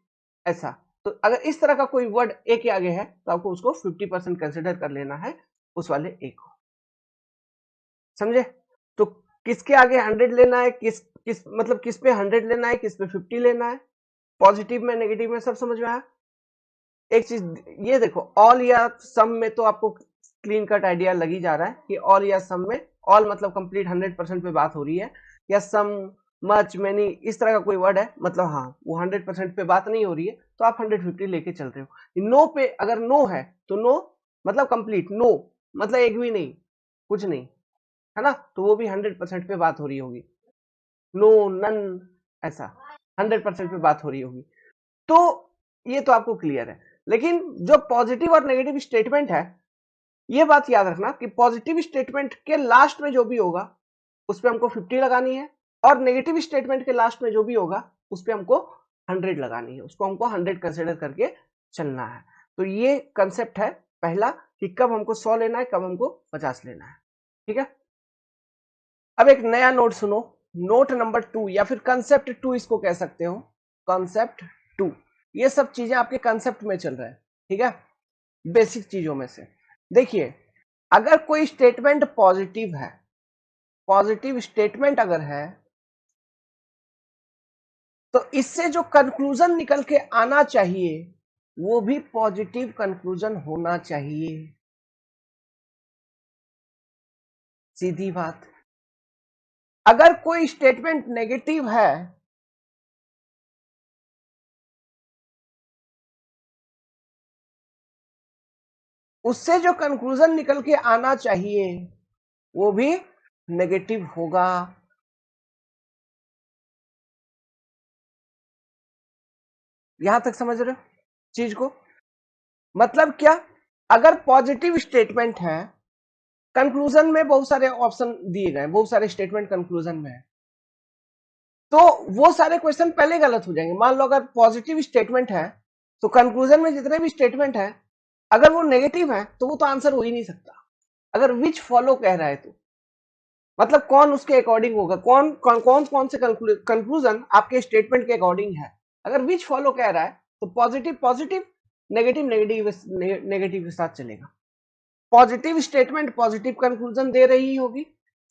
ऐसा। तो अगर इस तरह का कोई वर्ड ए के आगे है तो आपको उसको 50% कंसिडर कर लेना है, उस वाले ए को। समझे, तो किसके आगे 100 लेना है, किस किस मतलब किस पे 100 लेना है, किस पे 50 लेना है, पॉजिटिव में नेगेटिव में, सब समझ में आया। एक चीज ये देखो, ऑल या सम में तो आपको क्लीन कट आइडिया लग ही जा रहा है कि ऑल या सम में, ऑल मतलब कंप्लीट 100% पे बात हो रही है, या सम, मच, मेनी, इस तरह का कोई वर्ड है मतलब हाँ वो 100% पे बात नहीं हो रही है, तो आप 150 लेके चल रहे हो। नो पे अगर नो है तो नो मतलब कंप्लीट, नो मतलब एक भी नहीं, कुछ नहीं, है ना, तो वो भी 100% पे बात हो रही होगी। नो, नन, ऐसा 100% पे बात हो रही होगी। तो ये तो आपको क्लियर है, लेकिन जो पॉजिटिव और नेगेटिव स्टेटमेंट है, ये बात याद रखना कि पॉजिटिव स्टेटमेंट के लास्ट में जो भी होगा उस पर हमको 50 लगानी है, और नेगेटिव स्टेटमेंट के लास्ट में जो भी होगा उस पर हमको 100 लगानी है, उसको हमको 100 कंसिडर करके चलना है। तो ये कंसेप्ट है पहला कि कब हमको 100 लेना है, कब हमको 50 लेना है। ठीक है, अब एक नया नोट सुनो, नोट नंबर 2 या फिर कंसेप्ट 2 इसको कह सकते हो, कंसेप्ट 2। ये सब चीजें आपके कंसेप्ट में चल रहा है, ठीक है, बेसिक चीजों में से। देखिए, अगर कोई स्टेटमेंट पॉजिटिव है, पॉजिटिव स्टेटमेंट अगर है, तो इससे जो कंक्लूजन निकल के आना चाहिए वो भी पॉजिटिव कंक्लूजन होना चाहिए, सीधी बात। अगर कोई स्टेटमेंट नेगेटिव है, उससे जो कंक्लूजन निकल के आना चाहिए वो भी नेगेटिव होगा। यहां तक समझ रहे हो चीज को। मतलब क्या, अगर पॉजिटिव स्टेटमेंट है, कंक्लूजन में बहुत सारे ऑप्शन दिए गए, बहुत सारे स्टेटमेंट कंक्लूजन में है, तो वो सारे क्वेश्चन पहले गलत हो जाएंगे। मान लो अगर पॉजिटिव स्टेटमेंट है तो कंक्लूजन में जितने भी स्टेटमेंट है अगर वो नेगेटिव है तो वो तो आंसर हो ही नहीं सकता। अगर विच फॉलो कह रहा है तो मतलब कौन उसके अकॉर्डिंग होगा, कौन कौन कौन कौन से कंक्लूजन आपके स्टेटमेंट के अकॉर्डिंग है। अगर विच फॉलो कह रहा है तो positive positive, negative negative negative के साथ चलेगा। पॉजिटिव स्टेटमेंट पॉजिटिव कंक्लूजन दे रही होगी,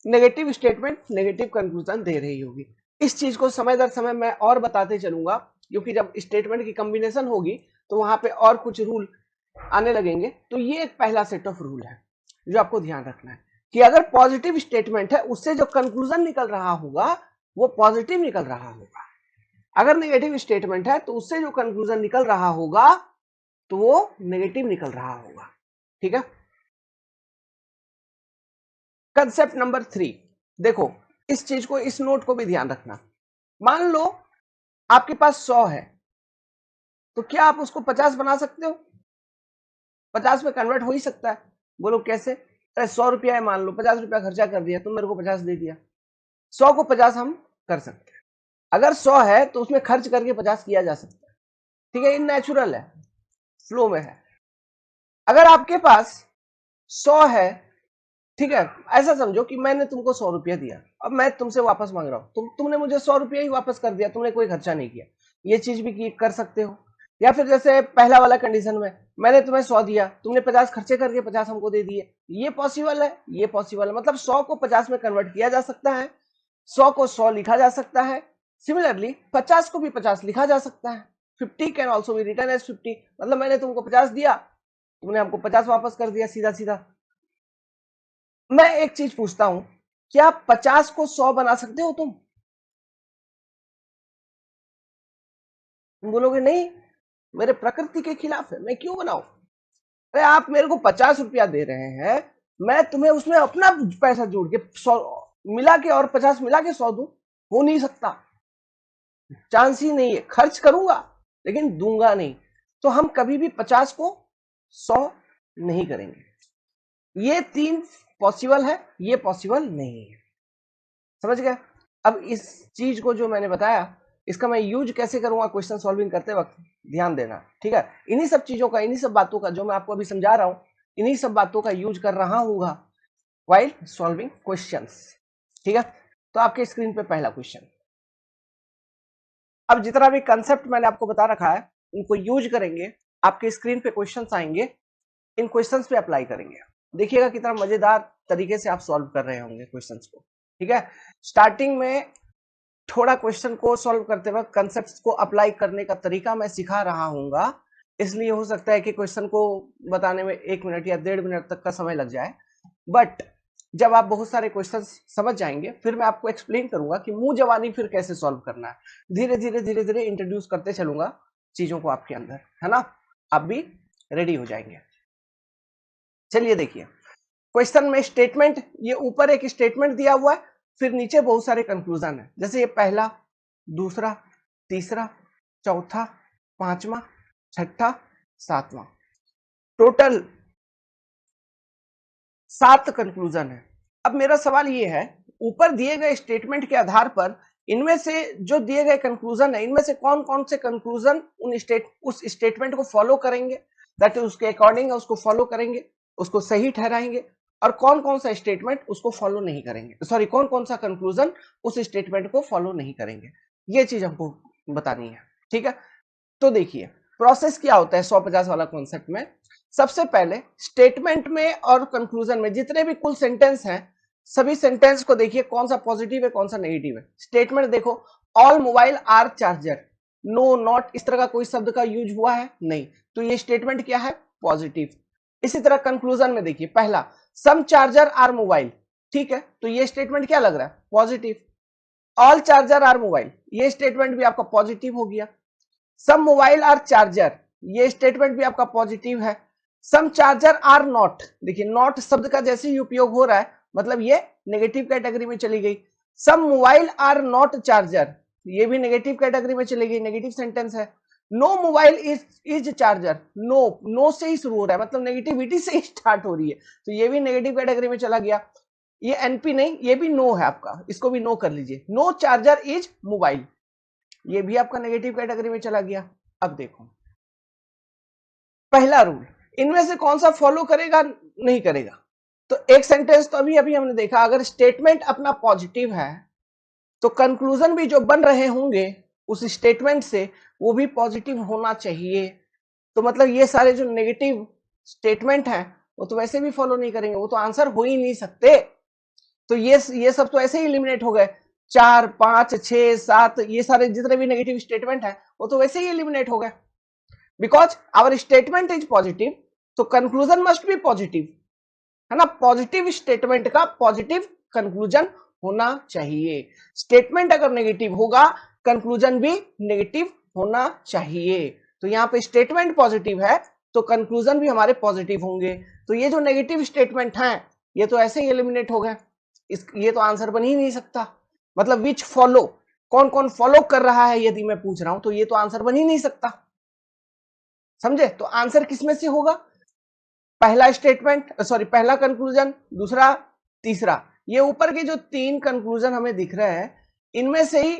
नेगेटिव स्टेटमेंट नेगेटिव कंक्लूजन दे रही होगी। इस चीज को समय दर समय मैं और बताते चलूंगा, क्योंकि जब स्टेटमेंट की कॉम्बिनेशन होगी तो वहां पे और कुछ रूल आने लगेंगे। तो ये एक पहला सेट ऑफ रूल है जो आपको ध्यान रखना है कि अगर पॉजिटिव स्टेटमेंट है उससे जो कंक्लूजन निकल रहा होगा वो पॉजिटिव निकल रहा होगा। अगर नेगेटिव स्टेटमेंट है तो उससे जो कंक्लूजन निकल रहा होगा तो वो नेगेटिव निकल रहा होगा। ठीक है। कंसेप्ट नंबर 3, देखो इस चीज को, इस नोट को भी ध्यान रखना। मान लो आपके पास 100 है तो क्या आप उसको 50 बना सकते हो? 50 में कन्वर्ट हो ही सकता है। बोलो कैसे? अरे 100 रुपया है, मान लो 50 रुपया खर्चा कर दिया, तुम मेरे को 50 दे दिया, 100 को 50 हम कर सकते हैं। अगर 100 है तो उसमें खर्च करके 50 किया जा सकता है। ठीक है, इन नेचुरल है, फ्लो में है। अगर आपके पास 100 है, ठीक है, ऐसा समझो कि मैंने तुमको 100 रुपया दिया, अब मैं तुमसे वापस मांग रहा हूं, तुमने मुझे 100 रुपया ही वापस कर दिया, तुमने कोई खर्चा नहीं किया। ये चीज भी कर सकते हो। या फिर जैसे पहला वाला कंडीशन में मैंने तुम्हें 100 दिया, तुमने 50 खर्चे करके 50 हमको दे दिए, ये पॉसिबल है, ये पॉसिबल है। मतलब 100 को 50 में कन्वर्ट किया जा सकता है, 100 को 100 लिखा जा सकता है। सिमिलरली 50 को भी 50 लिखा जा सकता है। 50 can also be written as 50। मतलब मैंने तुमको 50 दिया, तुमने हमको 50 वापस कर दिया, सीधा सीधा। मैं एक चीज पूछता हूं, क्या 50 को 100 बना सकते हो तुम? तुम बोलोगे नहीं, मेरे प्रकृति के खिलाफ है, मैं क्यों बनाऊं? अरे आप मेरे को 50 रुपया दे रहे हैं, मैं तुम्हें उसमें अपना पैसा जोड़ के 100 मिला के और 50 मिला के 100 दूं? हो नहीं सकता, चांस ही नहीं है। खर्च करूंगा लेकिन दूंगा नहीं। तो हम कभी भी 50 को 100 नहीं करेंगे। ये 3 पॉसिबल है, ये पॉसिबल नहीं है। समझ गए? अब इस चीज को जो मैंने बताया इसका मैं यूज कैसे करूंगा क्वेश्चन सॉल्विंग करते वक्त, ध्यान देना। ठीक है, इन्हीं सब चीजों का, इन्हीं सब बातों का जो मैं आपको अभी समझा रहा हूं, इन्हीं सब बातों का यूज कर रहा हूंगा व्हाइल सॉल्विंग क्वेश्चंस। ठीक है, तो आपके स्क्रीन पे पहला क्वेश्चन। अब जितना भी कंसेप्ट मैंने आपको बता रखा है उनको यूज करेंगे, आपके स्क्रीन पे क्वेश्चंस आएंगे, इन क्वेश्चंस पे अप्लाई करेंगे। देखिएगा कितना मजेदार तरीके से आप सॉल्व कर रहे होंगे क्वेश्चंस को। ठीक है, स्टार्टिंग में थोड़ा क्वेश्चन को सॉल्व करते वक्त कंसेप्ट्स को अप्लाई करने का तरीका मैं सिखा रहा हूंगा, इसलिए हो सकता है कि क्वेश्चन को बताने में 1 मिनट या 1.5 मिनट तक का समय लग जाए। बट जब आप बहुत सारे क्वेश्चन समझ जाएंगे फिर मैं आपको एक्सप्लेन करूंगा कि मुंह जवानी फिर कैसे सॉल्व करना है। धीरे धीरे धीरे धीरे इंट्रोड्यूस करते चलूंगा चीजों को आपके अंदर, है ना? आप भी रेडी हो जाएंगे। चलिए देखिए, क्वेश्चन में स्टेटमेंट, ये ऊपर एक स्टेटमेंट दिया हुआ है, फिर नीचे बहुत सारे कंक्लूजन है। जैसे ये पहला, दूसरा, तीसरा, चौथा, पांचवा, छठा, सातवां, टोटल 7 कंक्लूजन है। अब मेरा सवाल ये है, ऊपर दिए गए स्टेटमेंट के आधार पर इनमें से जो दिए गए कंक्लूजन है, इनमें से कौन कौन से कंक्लूजन उस स्टेटमेंट को फॉलो करेंगे, दैट इज उसके अकॉर्डिंग उसको फॉलो करेंगे, उसको सही ठहराएंगे, और कौन कौन सा स्टेटमेंट उसको फॉलो नहीं करेंगे, सॉरी कौन कौन सा कंक्लूजन उस स्टेटमेंट को फॉलो नहीं करेंगे। ये चीज हमको बतानी है। ठीक है, तो देखिए प्रोसेस क्या होता है 150 वाला कॉन्सेप्ट में। सबसे पहले स्टेटमेंट में और कंक्लूजन में जितने भी कुल सेंटेंस हैं, सभी सेंटेंस को देखिए कौन सा पॉजिटिव है कौन सा नेगेटिव है। स्टेटमेंट देखो, all mobile are charger, no not इस तरह का कोई शब्द का यूज हुआ है नहीं, तो ये स्टेटमेंट क्या है? पॉजिटिव। इसी तरह कंक्लूजन में देखिए, पहला सम चार्जर आर मोबाइल, ठीक है, तो ये स्टेटमेंट क्या लग रहा है? Positive. All charger are mobile, ये स्टेटमेंट भी आपका पॉजिटिव हो गया। सम मोबाइल आर चार्जर, ये स्टेटमेंट भी आपका पॉजिटिव है। सम चार्जर आर नॉट, देखिए नॉट शब्द का जैसे ही उपयोग हो रहा है मतलब ये नेगेटिव कैटेगरी में चली गई। Some mobile are not charger, ये भी नेगेटिव कैटेगरी में चली गई, नेगेटिव सेंटेंस है। No mobile is charger, no से ही शुरू हो रहा है, मतलब नेगेटिविटी से ही स्टार्ट हो रही है, तो ये भी नेगेटिव कैटेगरी में चला गया। ये एनपी नहीं, ये भी नो है आपका, इसको भी नो कर लीजिए। नो चार्जर इज मोबाइल, ये भी आपका नेगेटिव कैटेगरी में चला गया। अब देखो पहला रूल, इनमें से कौन सा फॉलो करेगा नहीं करेगा। तो एक सेंटेंस तो अभी अभी हमने देखा, अगर स्टेटमेंट अपना पॉजिटिव है तो कंक्लूजन भी जो बन रहे होंगे उस स्टेटमेंट से वो भी पॉजिटिव होना चाहिए। तो मतलब ये सारे जो नेगेटिव स्टेटमेंट हैं वो तो वैसे भी फॉलो नहीं करेंगे, वो तो आंसर हो ही नहीं सकते। तो ये सब तो ऐसे ही एलिमिनेट हो गए। 4, 5, 6, 7 ये सारे जितने भी नेगेटिव स्टेटमेंट हैं वो तो वैसे ही एलिमिनेट हो गए, because our statement is positive, तो कंक्लूजन मस्ट बी पॉजिटिव, है ना। पॉजिटिव स्टेटमेंट का पॉजिटिव कंक्लूजन होना चाहिए। स्टेटमेंट अगर नेगेटिव होगा कंक्लूजन भी नेगेटिव होना चाहिए। तो यहां पे स्टेटमेंट पॉजिटिव है तो कंक्लूजन भी हमारे पॉजिटिव होंगे। तो ये जो नेगेटिव स्टेटमेंट हैं ये तो ऐसे ही एलिमिनेट हो गए, ये तो आंसर बन ही नहीं सकता। मतलब विच फॉलो, कौन कौन फॉलो कर रहा है यदि मैं पूछ रहा हूं तो ये तो आंसर बन ही नहीं सकता, समझे। तो आंसर किसमें से होगा, पहला स्टेटमेंट सॉरी पहला कंक्लूजन, दूसरा, तीसरा। ये ऊपर के जो 3 कंक्लूजन हमें दिख रहे हैं इनमें से ही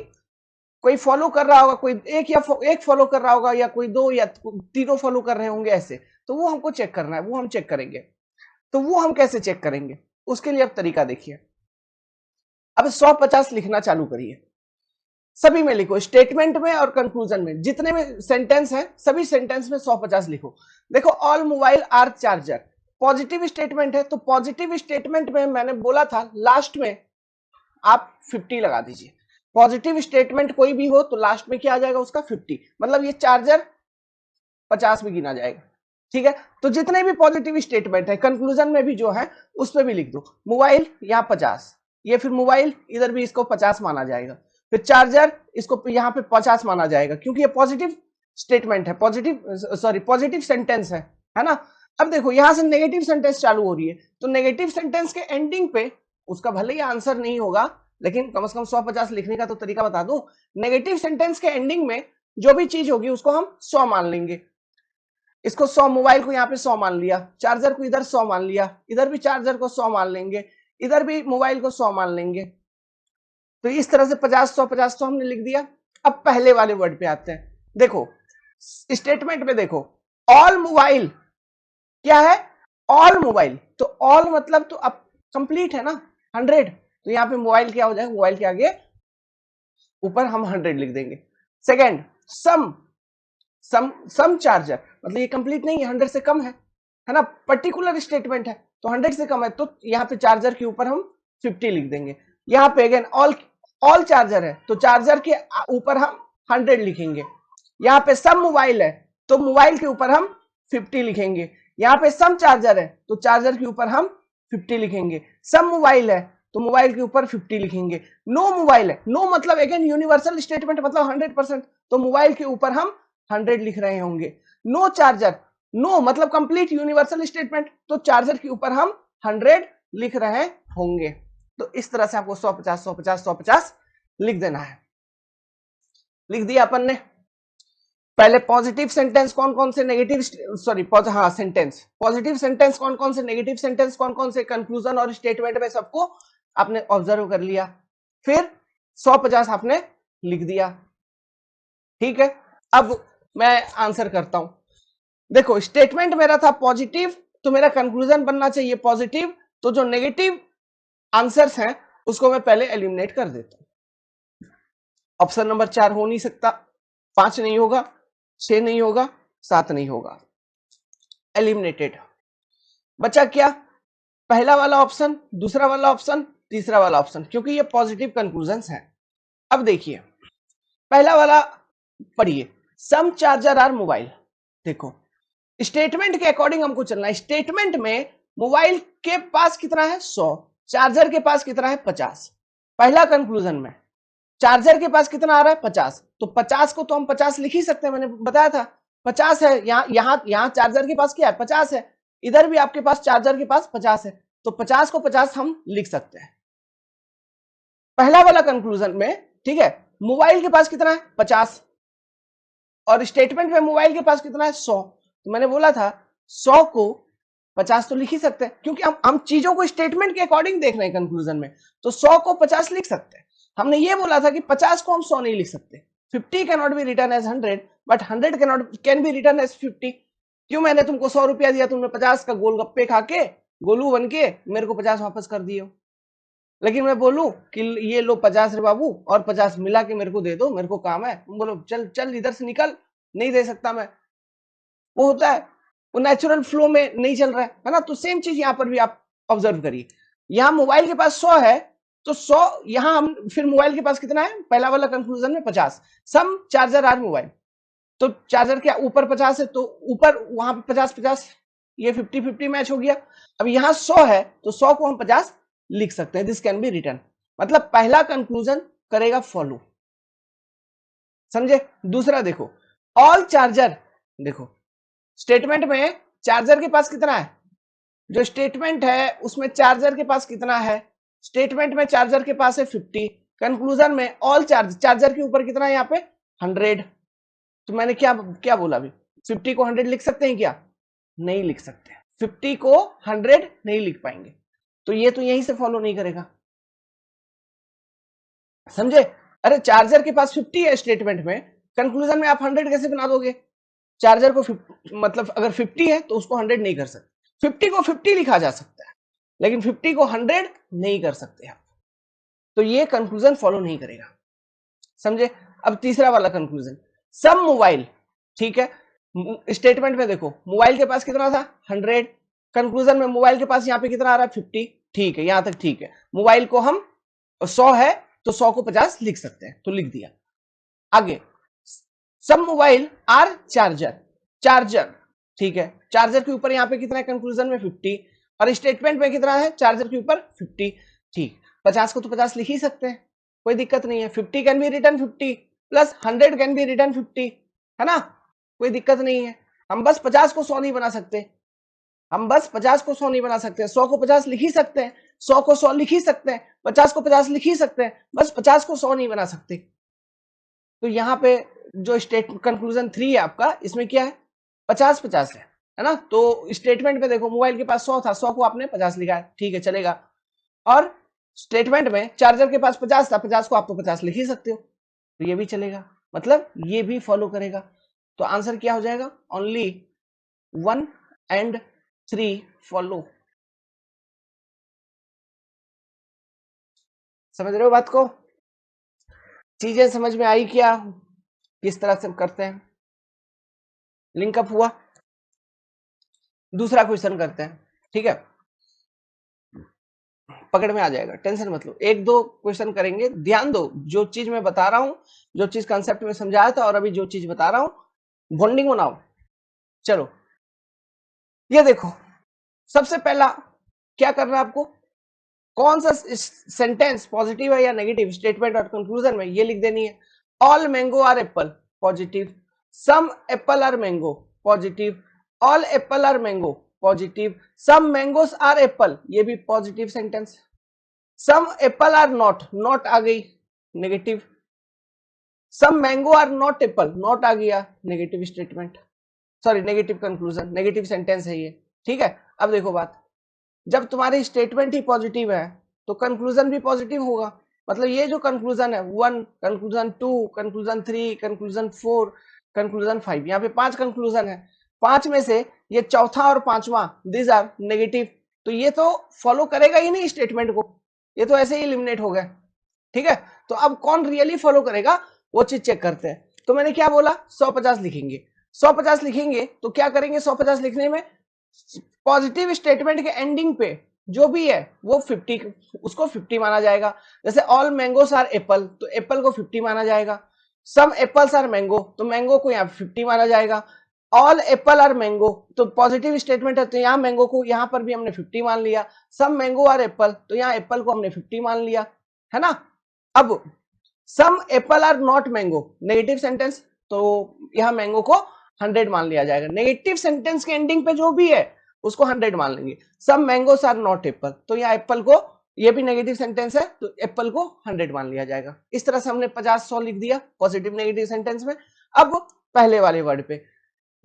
कोई फॉलो कर रहा होगा, कोई एक फॉलो कर रहा होगा, या कोई 2 या तीनों फॉलो कर रहे होंगे ऐसे, तो वो हमको चेक करना है, वो हम चेक करेंगे। तो वो हम कैसे चेक करेंगे उसके लिए अब तरीका देखिए। अब 150 लिखना चालू करिए, सभी में लिखो, स्टेटमेंट में और कंक्लूजन में जितने में सेंटेंस है सभी सेंटेंस में 150 लिखो। देखो all mobile are charger, positive statement है, तो पॉजिटिव स्टेटमेंट में मैंने बोला था लास्ट में आप 50 लगा दीजिए। पॉजिटिव स्टेटमेंट कोई भी हो तो लास्ट में क्या आ जाएगा उसका 50, मतलब ये चार्जर 50 में गिना जाएगा, ठीक है। तो जितने भी पॉजिटिव स्टेटमेंट है कंक्लूजन में भी जो है उस पर भी लिख दो, मोबाइल यहाँ 50, ये फिर मोबाइल इधर भी इसको 50 माना जाएगा, फिर चार्जर इसको यहाँ पे 50 माना जाएगा, क्योंकि ये पॉजिटिव स्टेटमेंट है, पॉजिटिव सेंटेंस है ना। अब देखो यहां से नेगेटिव सेंटेंस चालू हो रही है, तो नेगेटिव सेंटेंस के एंडिंग पे उसका भले ही आंसर नहीं होगा, लेकिन कम से कम 150 लिखने का तो तरीका बता दूं। नेगेटिव सेंटेंस के एंडिंग में जो भी चीज होगी उसको हम 100 मान लेंगे। इसको 100, मोबाइल को यहाँ पे 100 मान लिया, चार्जर को इधर 100 मान लिया, इधर भी चार्जर को 100 मान लेंगे, इधर भी मोबाइल को 100 मान लेंगे। तो इस तरह से 50, 100, 50, 100 हमने लिख दिया। अब पहले वाले वर्ड पे आते हैं। देखो स्टेटमेंट में देखो, ऑल मोबाइल क्या है, ऑल मोबाइल, तो ऑल मतलब तो अब कंप्लीट है ना 100, तो यहाँ पे मोबाइल क्या हो जाएगा, मोबाइल के आगे ऊपर हम 100 लिख देंगे। सेकेंड, सम सम चार्जर, मतलब ये कंप्लीट नहीं है, 100 से कम है ना, पर्टिकुलर स्टेटमेंट है तो 100 से कम है, तो यहाँ पे चार्जर के ऊपर हम 50 लिख देंगे। यहाँ पे अगेन ऑल चार्जर है तो चार्जर के ऊपर हम 100 लिखेंगे। यहाँ पे सम मोबाइल है तो मोबाइल के ऊपर हम 50 लिखेंगे। यहाँ पे सम चार्जर है तो चार्जर के ऊपर हम 50 लिखेंगे। सम मोबाइल है तो मोबाइल के ऊपर 50 लिखेंगे। नो मोबाइल है, नो मतलब अगेन यूनिवर्सल स्टेटमेंट, मतलब 100%, तो मोबाइल के ऊपर हम 100 लिख रहे होंगे। नो चार्जर, नो मतलब कंप्लीट यूनिवर्सल स्टेटमेंट, तो चार्जर के ऊपर हम 100 लिख रहे होंगे। तो इस तरह से आपको 150, 150, 150 लिख देना है। लिख दिया अपन ने। पहले पॉजिटिव सेंटेंस कौन कौन से, नेगेटिव सेंटेंस पॉजिटिव सेंटेंस कौन कौन से, नेगेटिव सेंटेंस कौन कौन से, कंक्लूजन और स्टेटमेंट में सबको आपने ऑब्जर्व कर लिया। फिर 150 आपने लिख दिया, ठीक है। अब मैं आंसर करता हूं। देखो स्टेटमेंट मेरा था पॉजिटिव तो मेरा कंक्लूजन बनना चाहिए पॉजिटिव, तो जो नेगेटिव आंसर्स हैं उसको मैं पहले एलिमिनेट कर देता हूं। ऑप्शन नंबर 4 हो नहीं सकता, 5 नहीं होगा, 6 नहीं होगा, 7 नहीं होगा, एलिमिनेटेड। बचा क्या, पहला वाला ऑप्शन, दूसरा वाला ऑप्शन, तीसरा वाला ऑप्शन, क्योंकि ये पॉजिटिव कंक्लूजन्स हैं। अब देखिए पहला वाला पढ़िए, सम चार्जर आर मोबाइल। देखो स्टेटमेंट के अकॉर्डिंग हमको चलना है। स्टेटमेंट में मोबाइल के पास कितना है 100, चार्जर के पास कितना है 50। पहला कंक्लूजन में चार्जर के पास कितना आ रहा है 50, तो 50 को तो हम 50 लिख ही सकते हैं, मैंने बताया था 50 है। यहां चार्जर के पास क्या है 50 है, इधर भी आपके पास चार्जर के पास 50 है, तो 50 को 50 हम लिख सकते हैं पहला वाला कंक्लूजन में, ठीक है। मोबाइल के पास कितना है 50, और स्टेटमेंट में मोबाइल के पास कितना है 100, तो मैंने बोला था 100 को 50 तो लिख ही सकते हैं, क्योंकि हम चीजों को स्टेटमेंट के अकॉर्डिंग देख रहे हैं कंक्लूजन में, तो 100 को 50 लिख सकते हैं। हमने ये बोला था कि 50 को हम 100 नहीं लिख सकते, 50 can not be return as 100 but 100 can be return as 50। क्यों? मैंने तुमको 100 रुपया दिया, तुमने 50 का गोलगप्पे खा के गोलू बन के मेरे को 50 वापस कर दिए हो। लेकिन मैं बोलूं कि ये लो 50 रे बाबू, और 50 मिला के मेरे को दे दो, मेरे को काम है, तुम बोलो चल चल इधर से निकल, नहीं दे सकता मैं। वो होता है, वो नेचुरल फ्लो में नहीं चल रहा है ना। तो सेम चीज यहां पर भी आप ऑब्जर्व करिए, यहां मोबाइल के पास 100 है, तो 100 यहां हम फिर मोबाइल के पास कितना है, पहला वाला कंक्लूजन में 50, सम चार्जर आर मोबाइल, तो चार्जर के ऊपर 50 है, तो ऊपर वहां पे 50-50, ये 50-50 मैच हो गया। अब यहां 100 है, तो 100 को हम 50 लिख सकते हैं, दिस कैन बी रिटर्न, मतलब पहला कंक्लूजन करेगा फॉलो, समझे। दूसरा देखो, ऑल चार्जर, देखो स्टेटमेंट में चार्जर के पास कितना है, जो स्टेटमेंट है उसमें चार्जर के पास कितना है, स्टेटमेंट में चार्जर के पास है 50, कंक्लूजन में ऑल चार्जर के ऊपर कितना है यहाँ पे 100। तो मैंने क्या क्या बोला अभी, 50 को 100 लिख सकते हैं क्या? नहीं लिख सकते, 50 को 100 नहीं लिख पाएंगे, तो ये तो यहीं से फॉलो नहीं करेगा, समझे। अरे चार्जर के पास 50 है स्टेटमेंट में, कंक्लूजन में आप 100 कैसे बना दोगे? चार्जर को मतलब अगर 50 है तो उसको 100 नहीं कर सकते, 50 को 50 लिखा जा सकता है, लेकिन 50 को 100 नहीं कर सकते आप, तो ये कंक्लूजन फॉलो नहीं करेगा, समझे। अब तीसरा वाला कंक्लूजन, सम मोबाइल, ठीक है, स्टेटमेंट में देखो मोबाइल के पास कितना था 100, कंक्लूजन में मोबाइल के पास यहाँ पे कितना आ रहा है 50, ठीक है, यहां तक ठीक है। मोबाइल को हम 100 है तो 100 को 50 लिख सकते हैं, तो लिख दिया। आगे, सब मोबाइल आर चार्जर, चार्जर, ठीक है, चार्जर के ऊपर यहाँ पे कितना है कंक्लूजन में 50, और स्टेटमेंट में कितना है चार्जर के ऊपर 50, ठीक, 50 को तो 50 लिख ही सकते हैं, कोई दिक्कत नहीं है, 50 can be return 50 plus 100 can be return 50, है ना, कोई दिक्कत नहीं है। हम बस 50 को 100 नहीं बना सकते, हम बस 50 को 100 नहीं बना सकते, 100 को 50 लिख ही सकते हैं, 100 को 100 लिख ही सकते हैं, 50 को 50 लिख ही सकते हैं, बस 50 को 100 नहीं बना सकते। तो यहाँ पे जो स्टेट कंक्लूजन 3 है आपका, इसमें क्या है 50-50 है ना। तो स्टेटमेंट में देखो मोबाइल के पास 100 था, 100 को आपने 50 लिखा है, ठीक है चलेगा, और स्टेटमेंट में चार्जर के पास 50 था, 50 को आप तो 50 लिख ही सकते हो, तो ये भी चलेगा, मतलब ये भी फॉलो करेगा। तो आंसर क्या हो जाएगा, ओनली 1 एंड 3 फॉलो। समझ रहे हो बात को, चीजें समझ में आई क्या, किस तरह से करते हैं, लिंकअप हुआ। दूसरा क्वेश्चन करते हैं, ठीक है, पकड़ में आ जाएगा, टेंशन मत लो, एक दो क्वेश्चन करेंगे, ध्यान दो, जो चीज मैं बता रहा हूं, जो चीज कंसेप्ट में समझाया था और अभी जो चीज बता रहा हूं, बॉन्डिंग बनाओ। चलो ये देखो, सबसे पहला क्या करना है आपको, कौन सा सेंटेंस पॉजिटिव है या नेगेटिव, स्टेटमेंट और कंक्लूजन में ये लिख देनी है। All mango are apple, positive, some apple are mango, positive, all apple are mango, positive, some mangos are apple, ये भी positive sentence, some apple are not, not आ गई negative, some mango are not apple, not आ गया negative statement, sorry negative conclusion, negative sentence है ये, ठीक है। अब देखो बात, जब तुम्हारी स्टेटमेंट ही पॉजिटिव है तो कंक्लूजन भी पॉजिटिव होगा, मतलब ये जो कंक्लूजन है 1, कंक्लूजन 2, कंक्लूजन 3, कंक्लूजन 4, कंक्लूजन 5, यहाँ पे 5 कंक्लूजन है, 5 में से ये चौथा और पांचवा दिस आर नेगेटिव, तो ये तो फॉलो करेगा ही नहीं स्टेटमेंट को, ये तो ऐसे ही एलिमिनेट हो गए, ठीक है। तो अब कौन रियली फॉलो करेगा वो चीज चेक करते हैं। तो मैंने क्या बोला, 150 लिखेंगे, 150 लिखेंगे तो क्या करेंगे, 150 लिखने में पॉजिटिव स्टेटमेंट के एंडिंग पे जो भी है वो 50, उसको 50 माना जाएगा। जैसे ऑल मैंगोस आर एप्पल, तो एप्पल को 50 माना जाएगा, सम एप्पल्स आर मैंगो, तो मैंगो को यहाँ 50 माना जाएगा, ऑल एप्पल आर मैंगो, तो पॉजिटिव स्टेटमेंट है तो यहाँ मैंगो को यहाँ पर भी हमने 50 मान लिया, सम मैंगो आर एप्पल, तो यहाँ एप्पल को हमने 50 मान लिया, है ना। अब some apple are not mango, negative sentence, तो यहाँ मैंगो को 100 मान लिया जाएगा, नेगेटिव सेंटेंस के एंडिंग पे जो भी है उसको 100 मान लेंगे। सम मैंगोस आर नॉट एप्पल, तो यहाँ एप्पल को, ये भी नेगेटिव सेंटेंस है तो एप्पल को 100 मान लिया जाएगा। इस तरह से हमने 50-100 लिख दिया पॉजिटिव नेगेटिव सेंटेंस में। अब पहले वाले वर्ड पे।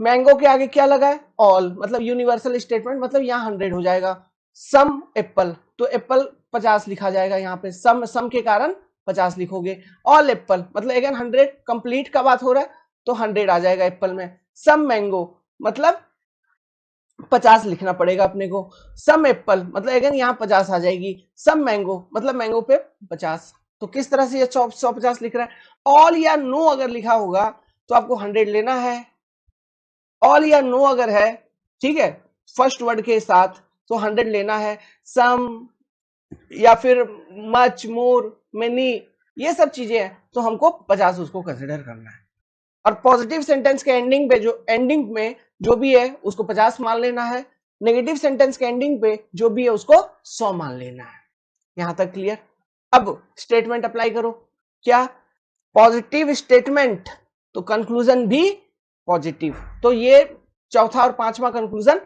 मैंगो के आगे क्या लगा है? ऑल, मतलब यूनिवर्सल स्टेटमेंट, मतलब यहाँ 100 हो जाएगा। सम एप्पल, तो एप्पल 50 लिखा जाएगा यहाँ पे, सम के कारण 50 लिखोगे। ऑल एप्पल मतलब अगेन 100, कंप्लीट का बात हो रहा है तो 100 आ जाएगा एप्पल में। सम मैंगो मतलब 50 लिखना पड़ेगा अपने को। सम एप्पल मतलब अगेन यहाँ 50 आ जाएगी। सम मैंगो मतलब मैंगो पे 50। तो किस तरह से ये 150 लिख रहा है? ऑल या नो अगर लिखा होगा तो आपको 100 लेना है। ऑल या नो अगर है, ठीक है, फर्स्ट वर्ड के साथ, तो 100 लेना है। सम या फिर मच, मोर, मेनी, ये सब चीजें हैं तो हमको 50 उसको कंसिडर करना है। और पॉजिटिव सेंटेंस के एंडिंग पे, जो एंडिंग में जो भी है उसको 50 मान लेना है। नेगेटिव सेंटेंस के एंडिंग पे जो भी है उसको 100 मान लेना है। यहां तक क्लियर? अब स्टेटमेंट अप्लाई करो। क्या? पॉजिटिव स्टेटमेंट तो कंक्लूजन भी पॉजिटिव, तो ये चौथा और पांचवा कंक्लूजन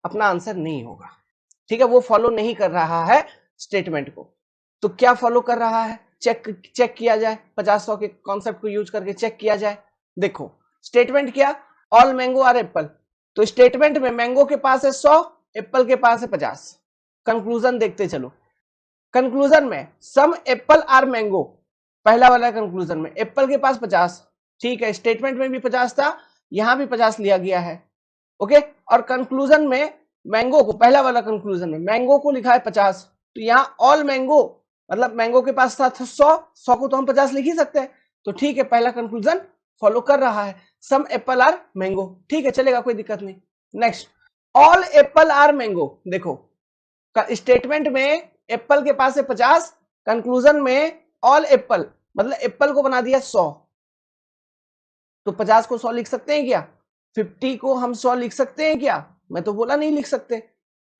अपना आंसर नहीं होगा। ठीक है, वो फॉलो नहीं कर रहा है स्टेटमेंट को। तो क्या फॉलो कर रहा है? चेक किया जाए, 50-100 के कॉन्सेप्ट को यूज करके चेक किया जाए। देखो स्टेटमेंट क्या? ऑल मैंगो आर एप्पल, तो स्टेटमेंट में मैंगो के पास है 100, एप्पल के पास है 50। कंक्लूजन देखते चलो। कंक्लूजन में सम एप्पल आर मैंगो, पहला वाला कंक्लूजन में एप्पल के पास 50, ठीक है, स्टेटमेंट में भी 50 था, यहां भी 50 लिया गया है। ओके, और कंक्लूजन में मैंगो को, पहला वाला कंक्लूजन में मैंगो को लिखा है 50, तो यहां ऑल मैंगो मतलब मैंगो के पास था 100 को तो हम 50 लिख ही सकते हैं। तो ठीक है, पहला कंक्लूजन फॉलो कर रहा है। सम एप्पल आर मैंगो, ठीक है, चलेगा, कोई दिक्कत नहीं। Next, all apple are mango. देखो स्टेटमेंट में एप्पल के पास है 50, कंक्लूजन में ऑल एप्पल मतलब एप्पल को बना दिया 100, तो 50 को 100 लिख सकते हैं क्या? 50 को हम 100 लिख सकते हैं क्या? मैं तो बोला नहीं लिख सकते।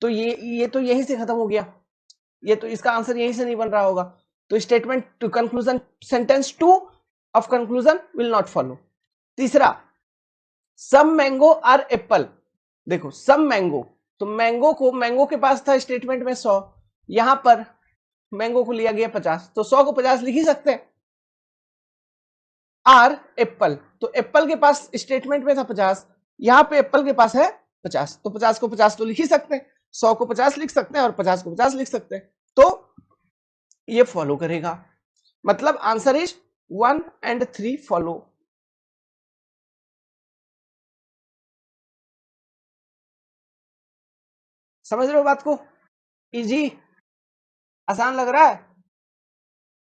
तो ये तो यहीं से खत्म हो गया, ये तो इसका आंसर यहीं से नहीं बन रहा होगा। तो statement to conclusion, sentence 2 of conclusion will not follow. तीसरा, सम मैंगो आर एप्पल। देखो सम मैंगो, तो मैंगो के पास था स्टेटमेंट में 100, यहां पर मैंगो को लिया गया 50, तो 100 को 50 लिख ही सकते हैं। आर एप्पल, तो एप्पल के पास स्टेटमेंट में था 50, यहां पे एप्पल के पास है 50, तो 50 को 50 तो लिख ही सकते हैं, 100 को 50 लिख सकते हैं और 50 को 50 लिख सकते हैं, तो ये फॉलो करेगा। मतलब आंसर इज 1 एंड 3 फॉलो। समझ रहे हो बात को? इजी, आसान लग रहा है?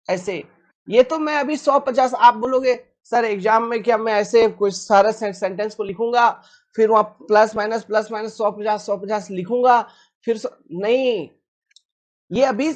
ऐसे ये तो मैं अभी 150, आप बोलोगे सर एग्जाम में क्या मैं ऐसे कोई सारा सेंटेंस को लिखूंगा, फिर वहां प्लस माइनस 150 लिखूंगा, फिर नहीं, ये अभी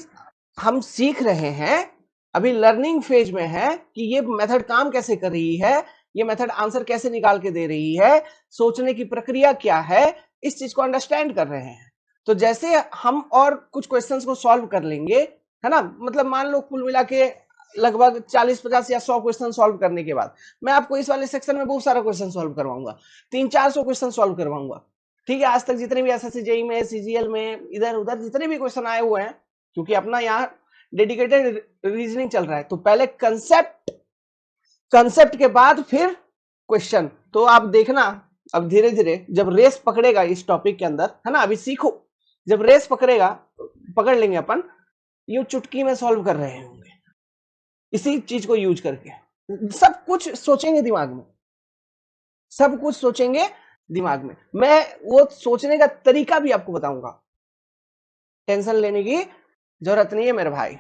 हम सीख रहे हैं, अभी लर्निंग फेज में है कि ये मेथड काम कैसे कर रही है, ये मेथड आंसर कैसे निकाल के दे रही है, सोचने की प्रक्रिया क्या है, इस चीज को अंडरस्टैंड कर रहे हैं। तो जैसे हम और कुछ क्वेश्चंस को सॉल्व कर लेंगे, है ना, मतलब मान लो कुल मिला के लगभग 40-50 या 100 क्वेश्चन सॉल्व करने के बाद मैं आपको इस वाले सेक्शन में बहुत सारा क्वेश्चन सॉल्व करवाऊंगा, 300-400 क्वेश्चन सॉल्व करवाऊंगा। ठीक है, आज तक जितने भी एसएससी जेईई में, सीजीएल में, इधर उधर जितने भी क्वेश्चन आए हुए हैं, क्योंकि अपना यहाँ डेडिकेटेड रीजनिंग चल रहा है, तो पहले कंसेप्ट, कंसेप्ट के बाद फिर क्वेश्चन। तो आप देखना अब धीरे धीरे जब रेस पकड़ेगा इस टॉपिक के अंदर, है ना, अभी सीखो, जब रेस पकड़ेगा, पकड़ लेंगे अपन, यूं चुटकी में सॉल्व कर रहे होंगे इसी चीज को यूज करके। सब कुछ सोचेंगे दिमाग में, सब कुछ सोचेंगे दिमाग में, मैं वो सोचने का तरीका भी आपको बताऊंगा। टेंशन लेने की जरूरत नहीं है मेरे भाई।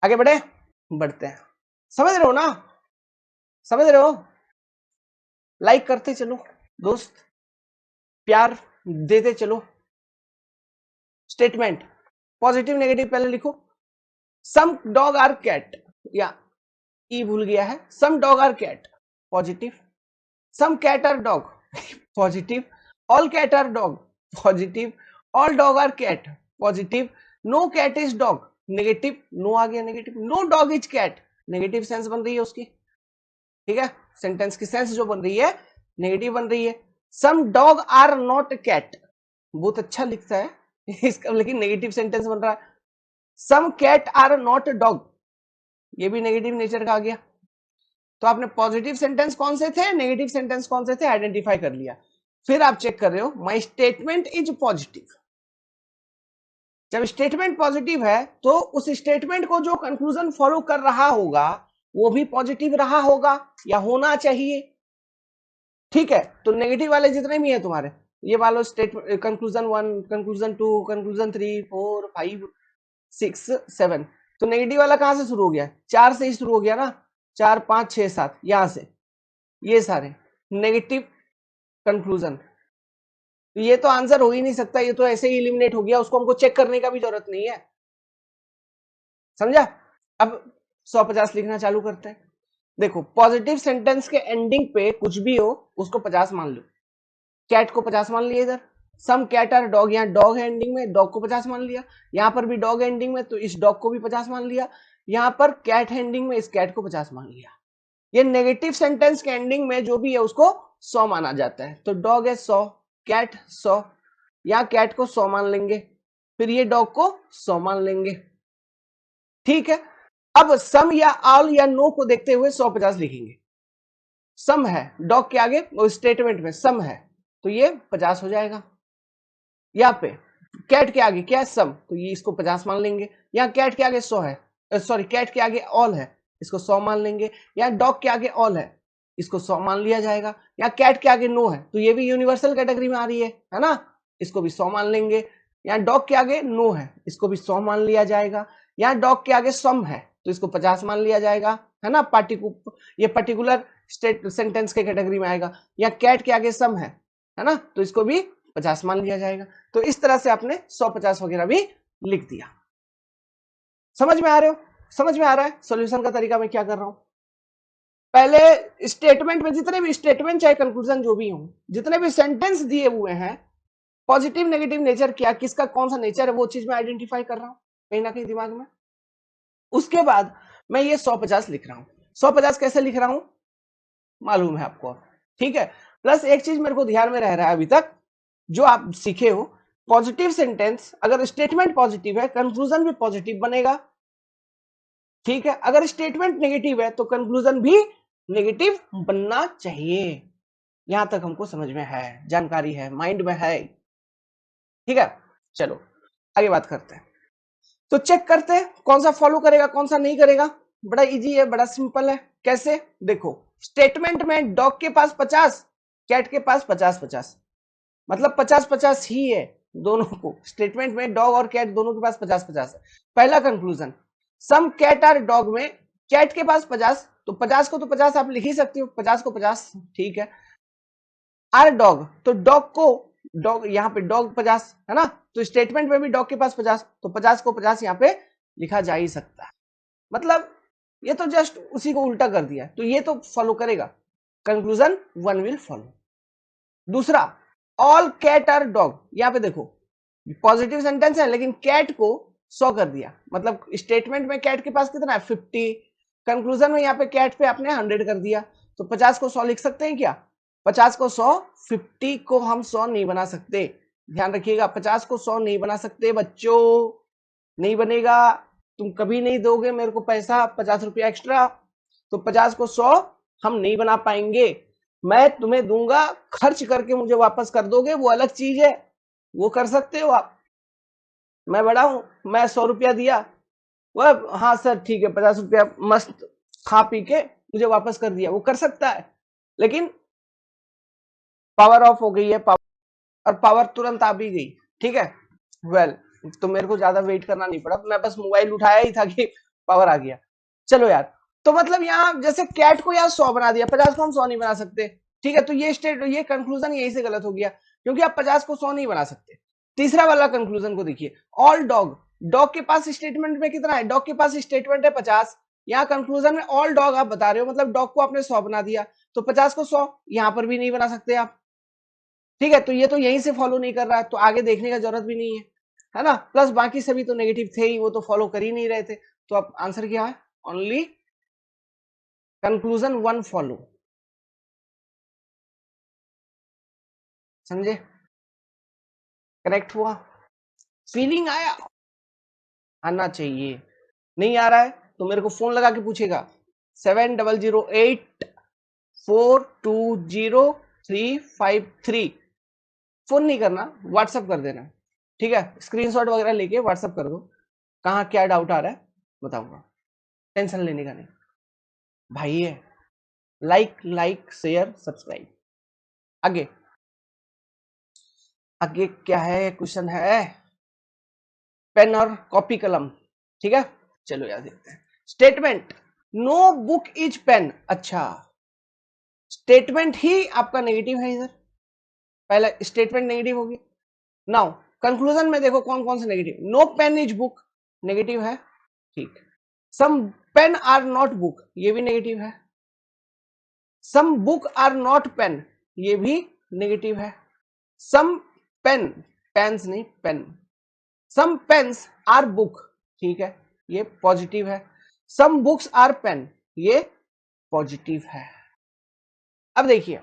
आगे बढ़े, बढ़ते हैं। समझ रहे हो ना? समझ रहे हो? लाइक करते चलो दोस्त, प्यार देते चलो। स्टेटमेंट पॉजिटिव नेगेटिव पहले लिखो। सम डॉग आर कैट, या ई भूल गया है, some dog are cat positive, some cat are dog positive, all cat are dog positive, all dog are cat positive, no cat is dog negative, no आ गया negative, no dog is cat negative sense बन रही है उसकी। ठीक है, sentence की sense जो बन रही है नेगेटिव बन रही है। Some dog are not cat, बहुत अच्छा लिखता है इसका, लेकिन नेगेटिव सेंटेंस बन रहा है। सम कैट आर नॉट डॉग, ये भी नेगेटिव नेचर का आ गया। तो आपने पॉजिटिव सेंटेंस कौन से थे, नेगेटिव सेंटेंस कौन से थे, आइडेंटिफाई कर लिया। फिर आप चेक कर रहे हो माई स्टेटमेंट इज पॉजिटिव। जब स्टेटमेंट पॉजिटिव है तो उस स्टेटमेंट को जो कंक्लूजन फॉलो कर रहा होगा वो भी पॉजिटिव रहा होगा या होना चाहिए। ठीक है, तो नेगेटिव वाले जितने भी है तुम्हारे, ये वालो स्टेट कंक्लूजन 1, कंक्लूजन 2, कंक्लूजन 3, 4, 5, 6, 7, तो नेगेटिव वाला कहां से शुरू हो गया, 4 से ही शुरू हो गया ना, 4, 5, 6, 7, यहां से ये सारे नेगेटिव कंक्लूजन। तो ये तो आंसर हो ही नहीं सकता, ये तो ऐसे ही एलिमिनेट हो गया, उसको हमको चेक करने का भी जरूरत नहीं है। समझा? अब 150 लिखना चालू करते हैं। देखो, पॉजिटिव सेंटेंस के एंडिंग पे कुछ भी हो उसको 50 मान लो। कैट को 50 मान लिया इधर, सम कैट आर डॉग, यहाँ डॉग है एंडिंग में, डॉग को 50 मान लिया। यहाँ पर भी डॉग है एंडिंग में, तो इस डॉग को भी 50 मान लिया। यहाँ पर कैट है एंडिंग में, इस कैट को 50 मान लिया। ये नेगेटिव सेंटेंस के एंडिंग में जो भी है उसको 100 माना जाता है। तो डॉग है 100, कैट 100, यहाँ कैट को 100 मान लेंगे, फिर ये डॉग को 100 मान लेंगे। ठीक है, अब सम या ऑल या नो को देखते हुए 150 लिखेंगे। सम है डॉग के आगे, वो स्टेटमेंट में सम है तो ये 50 हो जाएगा। यहाँ पे कैट के आगे क्या है, सम, तो ये इसको 50 मान लेंगे। यहाँ कैट के आगे 100 है, सॉरी कैट के आगे ऑल है, इसको 100 मान लेंगे। यहाँ डॉग के आगे ऑल है, इसको 100 मान लिया जाएगा। यहाँ कैट के आगे नो है, तो ये भी यूनिवर्सल कैटेगरी में आ रही है ना, इसको भी 100 मान लेंगे। यहाँ डॉग के आगे नो है, इसको भी 100 मान लिया जाएगा। यहाँ डॉग के आगे सम है तो इसको 50 मान लिया जाएगा, है ना, ये पर्टिकुलर स्टेट सेंटेंस के कैटेगरी में आएगा। यहाँ कैट के आगे सम है ना, तो इसको भी 50 मान लिया जाएगा। तो इस तरह से आपने 150 वगैरह भी लिख दिया। समझ में आ रहे हो, समझ में आ रहा है सॉल्यूशन का तरीका मैं क्या कर रहा हूं। पहले स्टेटमेंट में जितने भी स्टेटमेंट चाहे कंक्लूजन जो भी हो, जितने भी सेंटेंस दिए हुए हैं, पॉजिटिव नेगेटिव नेचर क्या, किसका कौन सा नेचर है, वो चीज मैं आइडेंटिफाई कर रहा हूं कहीं ना कहीं दिमाग में। उसके बाद मैं ये 150 लिख रहा हूं। 150 कैसे लिख रहा हूं मालूम है आपको, ठीक है। प्लस एक चीज मेरे को ध्यान में रह रहा है अभी तक जो आप सीखे हो, पॉजिटिव सेंटेंस अगर स्टेटमेंट पॉजिटिव है कंक्लूजन भी पॉजिटिव बनेगा। ठीक है, अगर स्टेटमेंट नेगेटिव है तो कंक्लूजन भी नेगेटिव बनना चाहिए। यहां तक हमको समझ में है, जानकारी है, माइंड में है। ठीक है, चलो आगे बात करते हैं। तो चेक करते हैं कौन सा फॉलो करेगा कौन सा नहीं करेगा। बड़ा इजी है, बड़ा सिंपल है। कैसे, देखो स्टेटमेंट में डॉग के पास 50, कैट के पास 50-50, मतलब 50-50 ही है दोनों को। स्टेटमेंट में डॉग और कैट दोनों के पास 50-50 है। पहला conclusion, some cat are dog में कैट के पास 50, तो 50 को तो 50 आप लिख ही सकते हो, 50 को 50, ठीक है। आर डॉग, तो डॉग को डॉग, यहाँ पे डॉग 50 है ना, तो स्टेटमेंट में भी डॉग के पास 50, तो 50 को 50 यहाँ पे लिखा जा ही सकता है। मतलब ये तो जस्ट उसी को उल्टा कर दिया, तो ये तो फॉलो करेगा, कंक्लूजन 1 विल फॉलो। दूसरा, ऑल कैट आर डॉग, यहाँ पे देखो पॉजिटिव सेंटेंस है लेकिन कैट को 100 कर दिया, मतलब स्टेटमेंट में कैट के पास कितना है 50, कंक्लूजन में यहाँ पे कैट पे आपने 100 कर दिया, तो 50 को 100 लिख सकते हैं क्या, 50 को 100, 50 को हम 100 नहीं बना सकते, ध्यान रखिएगा 50 को 100 नहीं बना सकते बच्चों, नहीं बनेगा। तुम कभी नहीं दोगे मेरे को पैसा 50 रुपया एक्स्ट्रा, तो 50 को 100 हम नहीं बना पाएंगे। मैं तुम्हें दूंगा, खर्च करके मुझे वापस कर दोगे वो अलग चीज है, वो कर सकते हो आप। मैं बड़ा हूं, मैं 100 रुपया दिया, वह हाँ सर ठीक है 50 रुपया मस्त खा पी के मुझे वापस कर दिया, वो कर सकता है। लेकिन पावर ऑफ हो गई है, और पावर तुरंत आ भी गई, ठीक है। वेल तो मेरे को ज्यादा वेट करना नहीं पड़ा, मैं बस मोबाइल उठाया ही था कि पावर आ गया। चलो यार, तो मतलब यहाँ जैसे कैट को यहाँ 100 बना दिया, 50 को हम 100 नहीं बना सकते, ठीक है। तो ये कंक्लूजन यही से गलत हो गया, क्योंकि आप 50 को 100 नहीं बना सकते। तीसरा वाला कंक्लूजन को देखिए, ऑल डॉग, डॉग के पास स्टेटमेंट में कितना है, डॉग के पास स्टेटमेंट है 50, यहाँ कंक्लूजन में ऑल डॉग आप बता रहे हो, मतलब डॉग को आपने 100 बना दिया, तो 50 को 100 यहाँ पर भी नहीं बना सकते आप, ठीक है। तो ये तो यहीं से फॉलो नहीं कर रहा है, तो आगे देखने का जरूरत भी नहीं है ना। प्लस बाकी सभी तो नेगेटिव थे ही, वो तो फॉलो कर ही नहीं रहे थे, तो अब आंसर क्या है, ओनली कंक्लूजन 1 फॉलो। समझे, करेक्ट हुआ, फीलिंग आया, आना चाहिए। नहीं आ रहा है तो मेरे को फोन लगा के पूछेगा, 7008420353। फोन नहीं करना, व्हाट्सअप कर देना, ठीक है? स्क्रीनशॉट वगैरह लेके व्हाट्सअप कर दो, कहाँ क्या डाउट आ रहा है बताऊंगा, टेंशन लेने का नहीं भाई है। Like share subscribe. आगे आगे क्या है, क्वेश्चन है पेन और कॉपी कलम, ठीक है? चलो यार देखते हैं। Statement no book is pen, अच्छा स्टेटमेंट ही आपका नेगेटिव है इधर, पहला स्टेटमेंट नेगेटिव होगी। नाउ कंक्लूजन में देखो कौन कौन से negative, no pen is book negative है, ठीक। Some pen are not book, ये भी नेगेटिव है। Some book are not pen, ये भी नेगेटिव है। सम पेन, पेन्स नहीं pen, some pens are book, ठीक है, ये पॉजिटिव है। सम बुक्स आर पेन, ये पॉजिटिव है। अब देखिए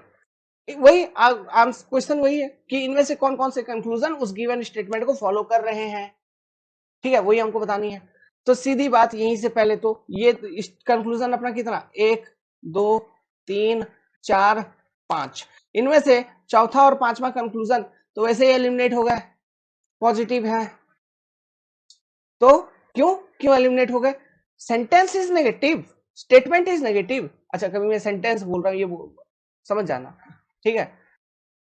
वही क्वेश्चन वही है कि इनमें से कौन कौन से कंक्लूजन उस गिवन स्टेटमेंट को फॉलो कर रहे हैं, ठीक है, वही हमको बतानी है। तो सीधी बात यहीं से पहले तो ये कंक्लूजन अपना कितना, 1 2 3 4 5, इनमें से चौथा और पांचवा कंक्लूजन तो वैसे ही एलिमिनेट हो गए, पॉजिटिव है। तो क्यों क्यों एलिमिनेट हो गए, sentence is negative, statement is negative. अच्छा कभी मैं सेंटेंस बोल रहा हूं ये समझ जाना, ठीक है,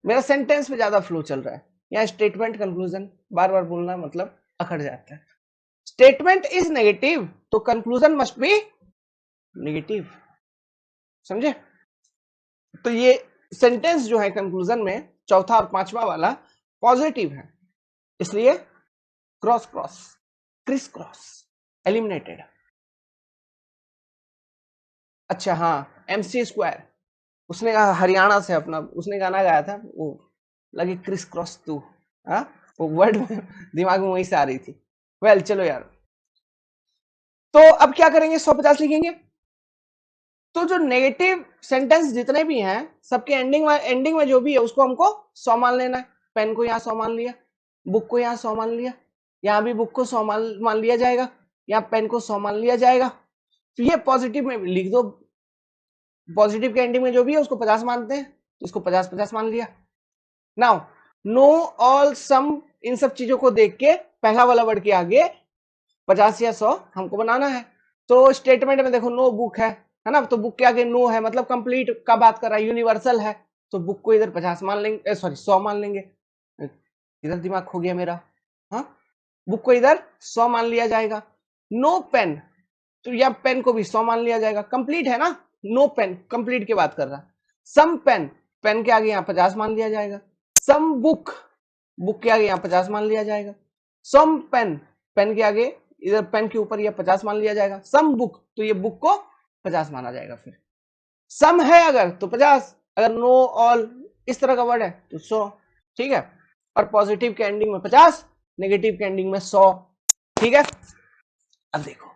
मेरा सेंटेंस पे ज्यादा फ्लो चल रहा है, यहाँ स्टेटमेंट कंक्लूजन बार बार बोलना मतलब अखड़ जाता है। स्टेटमेंट इज नेगेटिव तो कंक्लूजन मस्ट बी नेगेटिव, समझे? तो ये सेंटेंस जो है कंक्लूजन में चौथा और पांचवा वाला पॉजिटिव है, इसलिए cross cross criss cross eliminated. अच्छा हाँ, MC स्क्वायर, उसने कहा हरियाणा से अपना, उसने गाना गाया था वो, लगी क्रिस क्रॉस तू, हाँ वो वर्ड दिमाग में वहीं से आ रही थी। वेल चलो यार, तो अब क्या करेंगे, 150 लिखेंगे। तो जो नेगेटिव सेंटेंस जितने भी हैं सबके एंडिंग में जो भी है उसको हमको 100 मान लेना है। पेन को यहाँ 100 मान लिया, बुक को यहाँ 100 मान लिया, यहाँ भी बुक को 100 मान लिया जाएगा, यहाँ पेन को 100 मान लिया जाएगा। तो ये पॉजिटिव में लिख दो, पॉजिटिव के एंडिंग में जो भी है उसको 50 मानते हैं, तो इसको 50-50 मान लिया। नाउ नो ऑल सम, इन सब चीजों को देख के पहला वाला वर्ड के आगे 50 या 100 हमको बनाना है। तो स्टेटमेंट में देखो नो बुक है ना, तो बुक के आगे नो है मतलब कंप्लीट का बात कर रहा है, यूनिवर्सल है, तो बुक को इधर 50 मान लेंगे, सॉरी 100 मान लेंगे, इधर दिमाग खो गया मेरा, हाँ बुक को इधर 100 मान लिया जाएगा। नो पेन, तो या पेन को भी 100 मान लिया जाएगा, कंप्लीट है ना, नो पेन कंप्लीट की बात कर रहा। सम पेन, पेन के आगे यहाँ 50 मान लिया जाएगा। सम बुक, बुक के आगे यहाँ 50 मान लिया जाएगा। सम पेन, पेन के आगे इधर पेन के ऊपर यह 50 मान लिया जाएगा। सम बुक, तो ये बुक को 50 माना जाएगा। फिर सम है अगर तो 50, अगर नो ऑल इस तरह का वर्ड है तो 100, ठीक है, और पॉजिटिव के एंडिंग में 50, नेगेटिव के एंडिंग में 100, ठीक है। अब देखो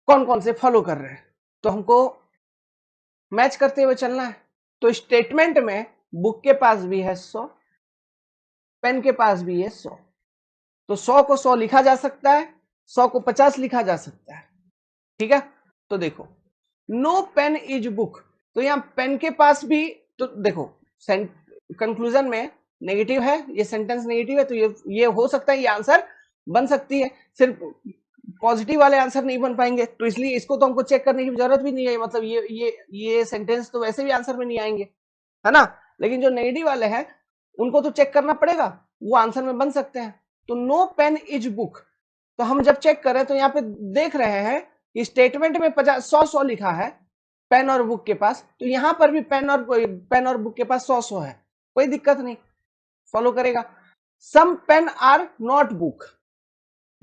कौन कौन से फॉलो कर रहे हैं, तो हमको मैच करते हुए चलना है। तो स्टेटमेंट में बुक के पास भी है 100, पेन के पास भी है 100, तो 100 को 100 लिखा जा सकता है, 100 को 50 लिखा जा सकता है, ठीक है। तो देखो नो पेन इज बुक, तो यहां पेन के पास भी, तो देखो कंक्लूजन में नेगेटिव है, ये सेंटेंस नेगेटिव है, तो ये हो सकता है ये आंसर बन सकती है, सिर्फ पॉजिटिव वाले आंसर नहीं बन पाएंगे, तो इसलिए इसको तो हमको चेक करने की जरूरत भी नहीं है, मतलब ये सेंटेंस तो वैसे भी आंसर में नहीं आएंगे, है ना। लेकिन जो नेगेटिव वाले हैं उनको तो चेक करना पड़ेगा, वो आंसर में बन सकते हैं। तो नो पेन इज बुक, तो हम जब चेक करें तो यहाँ पे देख रहे हैं कि स्टेटमेंट में 100 लिखा है पेन और बुक के पास, तो यहां पर भी पेन और बुक के पास 100 है, कोई दिक्कत नहीं, फॉलो करेगा। Some pen are not book,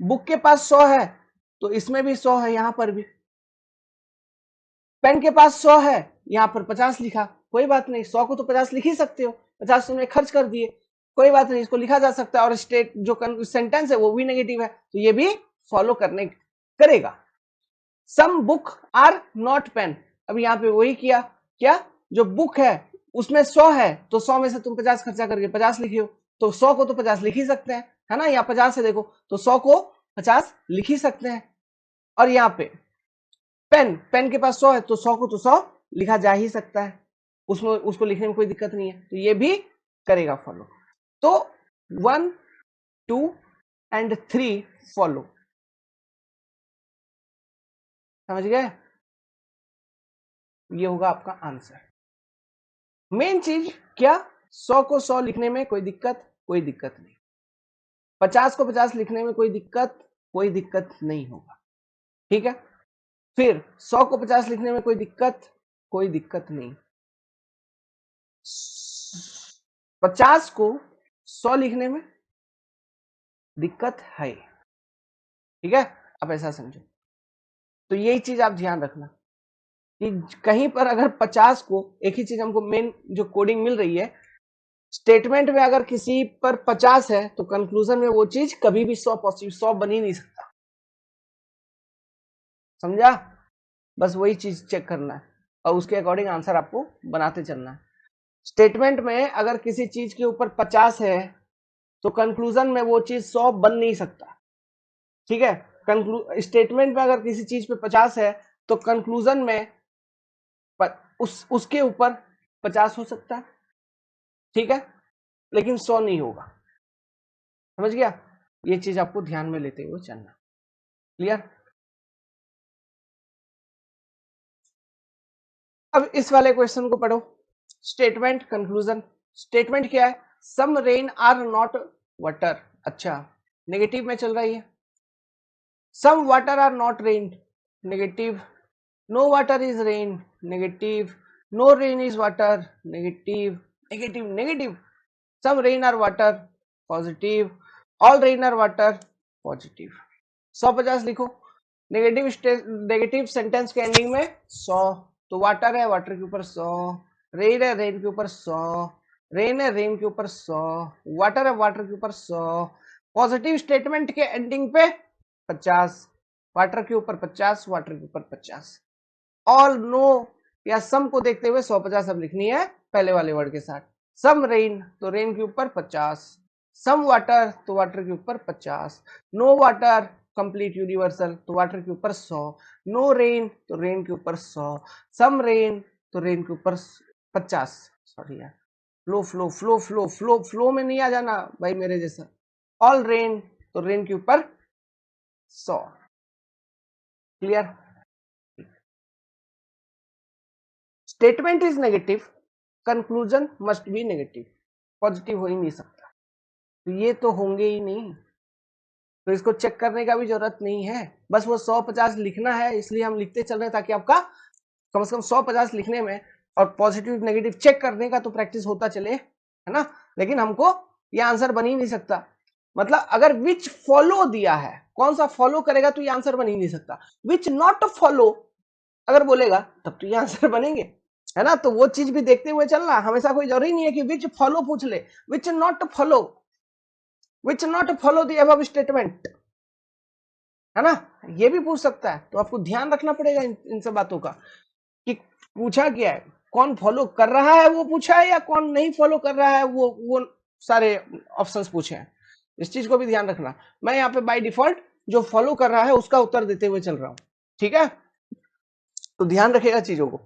book के पास 100 है तो इसमें भी 100 है, यहां पर भी पेन के पास 100 है, यहां पर 50 लिखा, कोई बात नहीं, 100 को तो 50 लिख ही सकते हो, 50 तुमने खर्च कर दिए, कोई बात नहीं, इसको लिखा जा सकता है। और स्टेट जो सेंटेंस है वो भी नेगेटिव है, तो ये भी फॉलो करेगा। Some book are not pen, अब यहाँ पे वही किया, क्या जो बुक है उसमें 100 है, तो 100 में से तुम 50 खर्चा करके 50 लिखे हो, तो 100 को तो 50 लिख ही सकते हैं, है ना, यहाँ 50 है देखो, तो 100 को 50 लिख ही सकते हैं। और यहाँ पे पेन के पास 100 है तो 100 को तो 100 लिखा जा ही सकता है, उसमें उसको लिखने में कोई दिक्कत नहीं है, तो ये भी करेगा फॉलो। तो 1 2 एंड 3 फॉलो, समझ गए? ये होगा आपका आंसर। मेन चीज क्या, 100 को 100 लिखने में कोई दिक्कत नहीं, 50 को 50 लिखने में कोई दिक्कत नहीं होगा, ठीक है। फिर 100 को 50 लिखने में कोई दिक्कत नहीं, 50 को 100 लिखने में दिक्कत है, ठीक है। अब ऐसा समझो, तो यही चीज आप ध्यान रखना कि कहीं पर अगर 50 को, एक ही चीज हमको मेन जो कोडिंग मिल रही है, स्टेटमेंट में अगर किसी पर 50 है तो कंक्लूजन में वो चीज कभी भी 100 पॉसिबल 100 बन ही नहीं सकता, समझा? बस वही चीज चेक करना है और उसके अकॉर्डिंग आंसर आपको बनाते चलना है। स्टेटमेंट में अगर किसी चीज के ऊपर 50 है तो कंक्लूजन में वो चीज 100 बन नहीं सकता, ठीक है। स्टेटमेंट में अगर किसी चीज पे 50 है तो कंक्लूजन में उसके ऊपर 50 हो सकता है, ठीक है, लेकिन 100 नहीं होगा, समझ गया? ये चीज आपको ध्यान में लेते हुए चलना, क्लियर? अब इस वाले क्वेश्चन को पढ़ो, स्टेटमेंट कंक्लूजन। स्टेटमेंट क्या है, some rain are not water, अच्छा नेगेटिव में चल रही है, some water are not rain, negative, no water is rain, negative, no rain is water, negative, negative, negative, some rain are water, positive, all rain are water, positive. 150 लिखो, negative sentence के ending में 100, तो water है, water के ऊपर 100, rain है, rain के ऊपर 100, रेन है, रेन के ऊपर 100, वाटर है, वाटर के ऊपर 100, पॉजिटिव स्टेटमेंट के एंडिंग पे 50, वाटर के ऊपर 50, वाटर के ऊपर 50, ऑल नो या सम को देखते हुए 150 अब लिखनी है पहले वाले वर्ड के साथ, सम रेन तो रेन के ऊपर 50, सम वाटर तो वाटर के ऊपर 50, नो वाटर कंप्लीट यूनिवर्सल तो वाटर के ऊपर 100, नो रेन तो रेन के ऊपर 100, सम रेन तो रेन के ऊपर 50, सॉरी यार, flow flow flow flow flow flow में नहीं आ जाना भाई मेरे जैसा, ऑल रेन तो रेन के ऊपर 100, clear? Statement is negative, conclusion must B negative, positive हो ही नहीं सकता, तो ये तो होंगे ही नहीं, तो इसको चेक करने का भी जरूरत नहीं है, बस वो 150 लिखना है, इसलिए हम लिखते चल रहे हैं ताकि आपका कम से कम 150 लिखने में और पॉजिटिव नेगेटिव चेक करने का तो प्रैक्टिस होता चले, है ना। लेकिन हमको ये आंसर बन ही नहीं सकता, मतलब अगर विच फॉलो दिया है, कौन सा फॉलो करेगा तो ये आंसर बन ही नहीं सकता, विच नॉट फॉलो अगर बोलेगा तब तो ये आंसर बनेंगे, है ना। तो वो चीज भी देखते हुए चलना, हमेशा कोई जरूरी नहीं है कि विच फॉलो पूछ ले, which not follow, which not follow the above statement, है ना, ये भी पूछ सकता है, तो आपको ध्यान रखना पड़ेगा इन सब बातों का कि पूछा क्या है, कौन फॉलो कर रहा है वो पूछा है या कौन नहीं फॉलो कर रहा है, वो सारे ऑप्शंस पूछे हैं, इस चीज को भी ध्यान रखना। मैं यहाँ पे बाय डिफॉल्ट जो फॉलो कर रहा है उसका उत्तर देते हुए चल रहा हूं, ठीक है, तो ध्यान रखेगा चीजों को।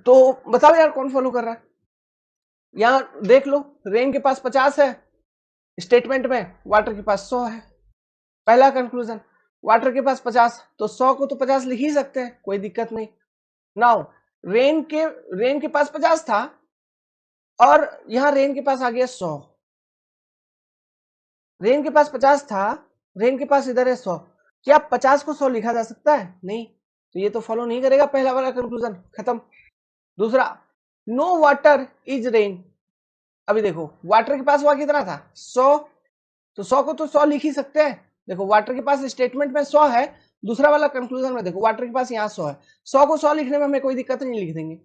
तो बताओ यार कौन फॉलो कर रहा है, यहां देख लो, रेन के पास 50 है स्टेटमेंट में, वाटर के पास 100 है, पहला कंक्लूजन, वाटर के पास 50 तो 100 को तो 50 लिख ही सकते हैं, कोई दिक्कत नहीं। नाउ रेन के पास 50 था और यहां रेन के पास आ गया 100, रेन के पास 50 था, रेन के पास इधर है 100, क्या 50 को 100 लिखा जा सकता है? नहीं, तो ये तो फॉलो नहीं करेगा, पहला वाला कंक्लूजन खत्म। दूसरा, नो वाटर इज रेन, अभी देखो वाटर के पास हुआ कितना था 100, तो 100 को तो 100 लिख ही सकते हैं, देखो वाटर के पास स्टेटमेंट में 100 है, दूसरा वाला कंक्लूजन में देखो वाटर के पास यहाँ 100 है, 100 को 100 लिखने में हमें कोई दिक्कत नहीं, लिख देंगे।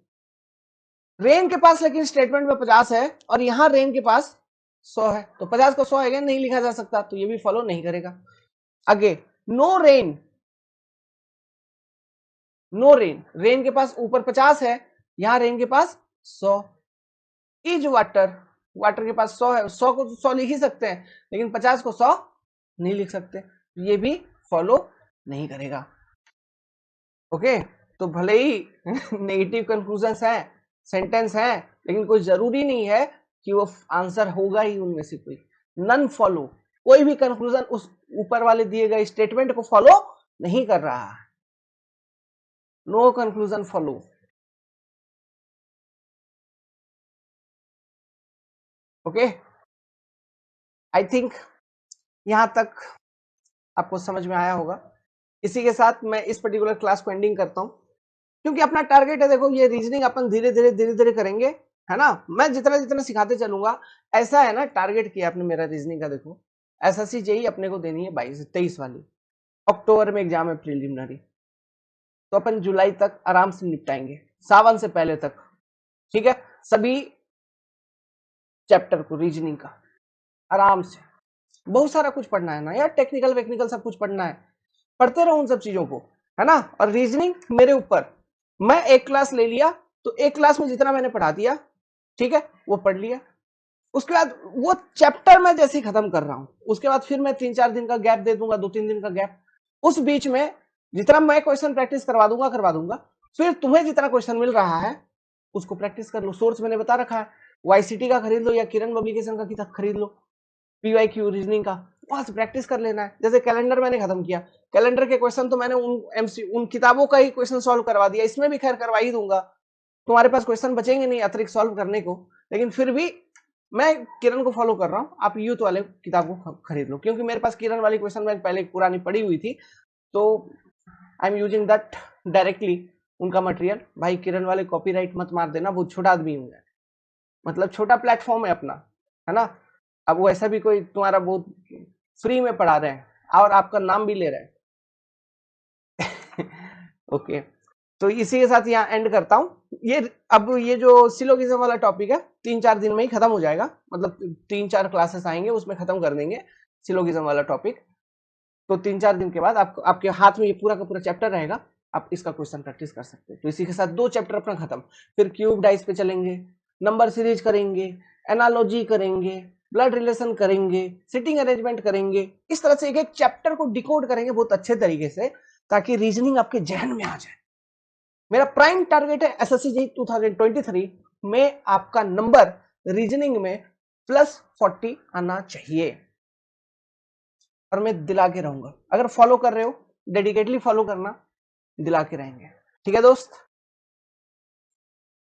रेन के पास लेकिन स्टेटमेंट में 50 है और यहां रेन के पास 100 है, तो 50 को 100 अगेन नहीं लिखा जा सकता, तो ये भी फॉलो नहीं करेगा। आगे, no rain, no rain, rain के पास ऊपर 50 है, यहां रेन के पास 100, इज वाटर, वाटर के पास 100 है, 100 को 100 लिख ही सकते हैं, लेकिन 50 को 100 नहीं लिख सकते, ये भी फॉलो नहीं करेगा। ओके, तो भले ही नेगेटिव कंक्लूजन है, सेंटेंस है, लेकिन कोई जरूरी नहीं है कि वो आंसर होगा ही उनमें से कोई। नन फॉलो, कोई भी कंक्लूजन उस ऊपर वाले दिए गए स्टेटमेंट को फॉलो नहीं कर रहा है। No conclusion follow. Okay, I think यहां तक आपको समझ में आया होगा। इसी के साथ मैं इस पर्टिकुलर क्लास को एंडिंग करता हूं, क्योंकि अपना टारगेट है, देखो ये रीजनिंग अपन धीरे धीरे करेंगे, है ना। मैं जितना जितना सिखाते चलूंगा, ऐसा है ना, टारगेट किया आपने मेरा रीजनिंग का, देखो एसएससी जेई अपने को देनी है 22-23 वाली, अक्टूबर में एग्जाम है प्रिलिमिनरी, तो अपन जुलाई तक आराम से निपटाएंगे, सावन से पहले तक, ठीक है। सभी चैप्टर को रीजनिंग का आराम से, बहुत सारा कुछ पढ़ना है ना यार, टेक्निकल वेक्निकल सब कुछ पढ़ना है, पढ़ते रहो उन सब चीजों को, है ना। और रीजनिंग मेरे ऊपर, मैं एक क्लास ले लिया तो एक क्लास में जितना मैंने पढ़ा दिया, ठीक है, वो पढ़ लिया। उसके बाद वो चैप्टर मैं जैसे ही खत्म कर रहा हूं, उसके बाद फिर मैं 3-4 दिन का गैप दे दूंगा, 2-3 दिन का गैप। उस बीच में जितना मैं क्वेश्चन प्रैक्टिस करवा दूंगा, फिर तुम्हें जितना क्वेश्चन मिल रहा है उसको प्रैक्टिस कर लो। सोर्स मैंने बता रखा है, वाईसीटी का खरीद लो या किरण पब्लिकेशन का किताब खरीद लो, पीवाईक्यू रीजनिंग का, वहां से प्रैक्टिस कर लेना है। जैसे कैलेंडर मैंने खत्म किया, कैलेंडर के क्वेश्चन तो मैंने उन किताबों का ही क्वेश्चन सॉल्व करवा दिया, इसमें भी खैर करवा ही दूंगा, तुम्हारे पास क्वेश्चन बचेंगे नहीं अतिरिक्त सॉल्व करने को, लेकिन फिर भी मैं किरण को फॉलो कर रहा हूँ, आप यूथ वाले किताब को खरीद लो, क्योंकि मेरे पास किरण वाली क्वेश्चन बैंक पहले पुरानी पड़ी हुई थी, तो I am using that directly उनका मटेरियल। भाई किरण वाले कॉपीराइट मत मार देना, बहुत छोटा आदमी हूँ, मतलब छोटा प्लेटफॉर्म है अपना, है ना। अब वो ऐसा भी कोई तुम्हारा बहुत फ्री में पढ़ा रहे हैं और आपका नाम भी ले रहे हैं। ओके, तो इसी के साथ यहाँ एंड करता हूँ। ये अब ये जो सिलोगिज्म वाला टॉपिक है 3-4 दिन में ही खत्म हो जाएगा, मतलब 3-4 क्लासेस आएंगे उसमें खत्म कर देंगे सिलोगिज्म वाला टॉपिक। तो 3-4 दिन के बाद आपको आपके हाथ में ये पूरा का पूरा चैप्टर रहेगा, आप इसका क्वेश्चन प्रैक्टिस कर सकते हैं। तो इसी के साथ 2 चैप्टर अपना खत्म। फिर क्यूब डाइस पे चलेंगे, नंबर सीरीज करेंगे, एनालॉजी करेंगे, ब्लड रिलेशन करेंगे, सिटिंग अरेंजमेंट करेंगे। इस तरह से एक एक चैप्टर को डिकोड करेंगे बहुत अच्छे तरीके से, ताकि रीजनिंग आपके जहन में आ जाए। मेरा प्राइम टारगेट है एसएससी जी 2023 में आपका नंबर रीजनिंग में +40 आना चाहिए, और मैं दिला के रहूंगा। अगर फॉलो कर रहे हो, डेडिकेटली फॉलो करना, दिला के रहेंगे। ठीक है दोस्त।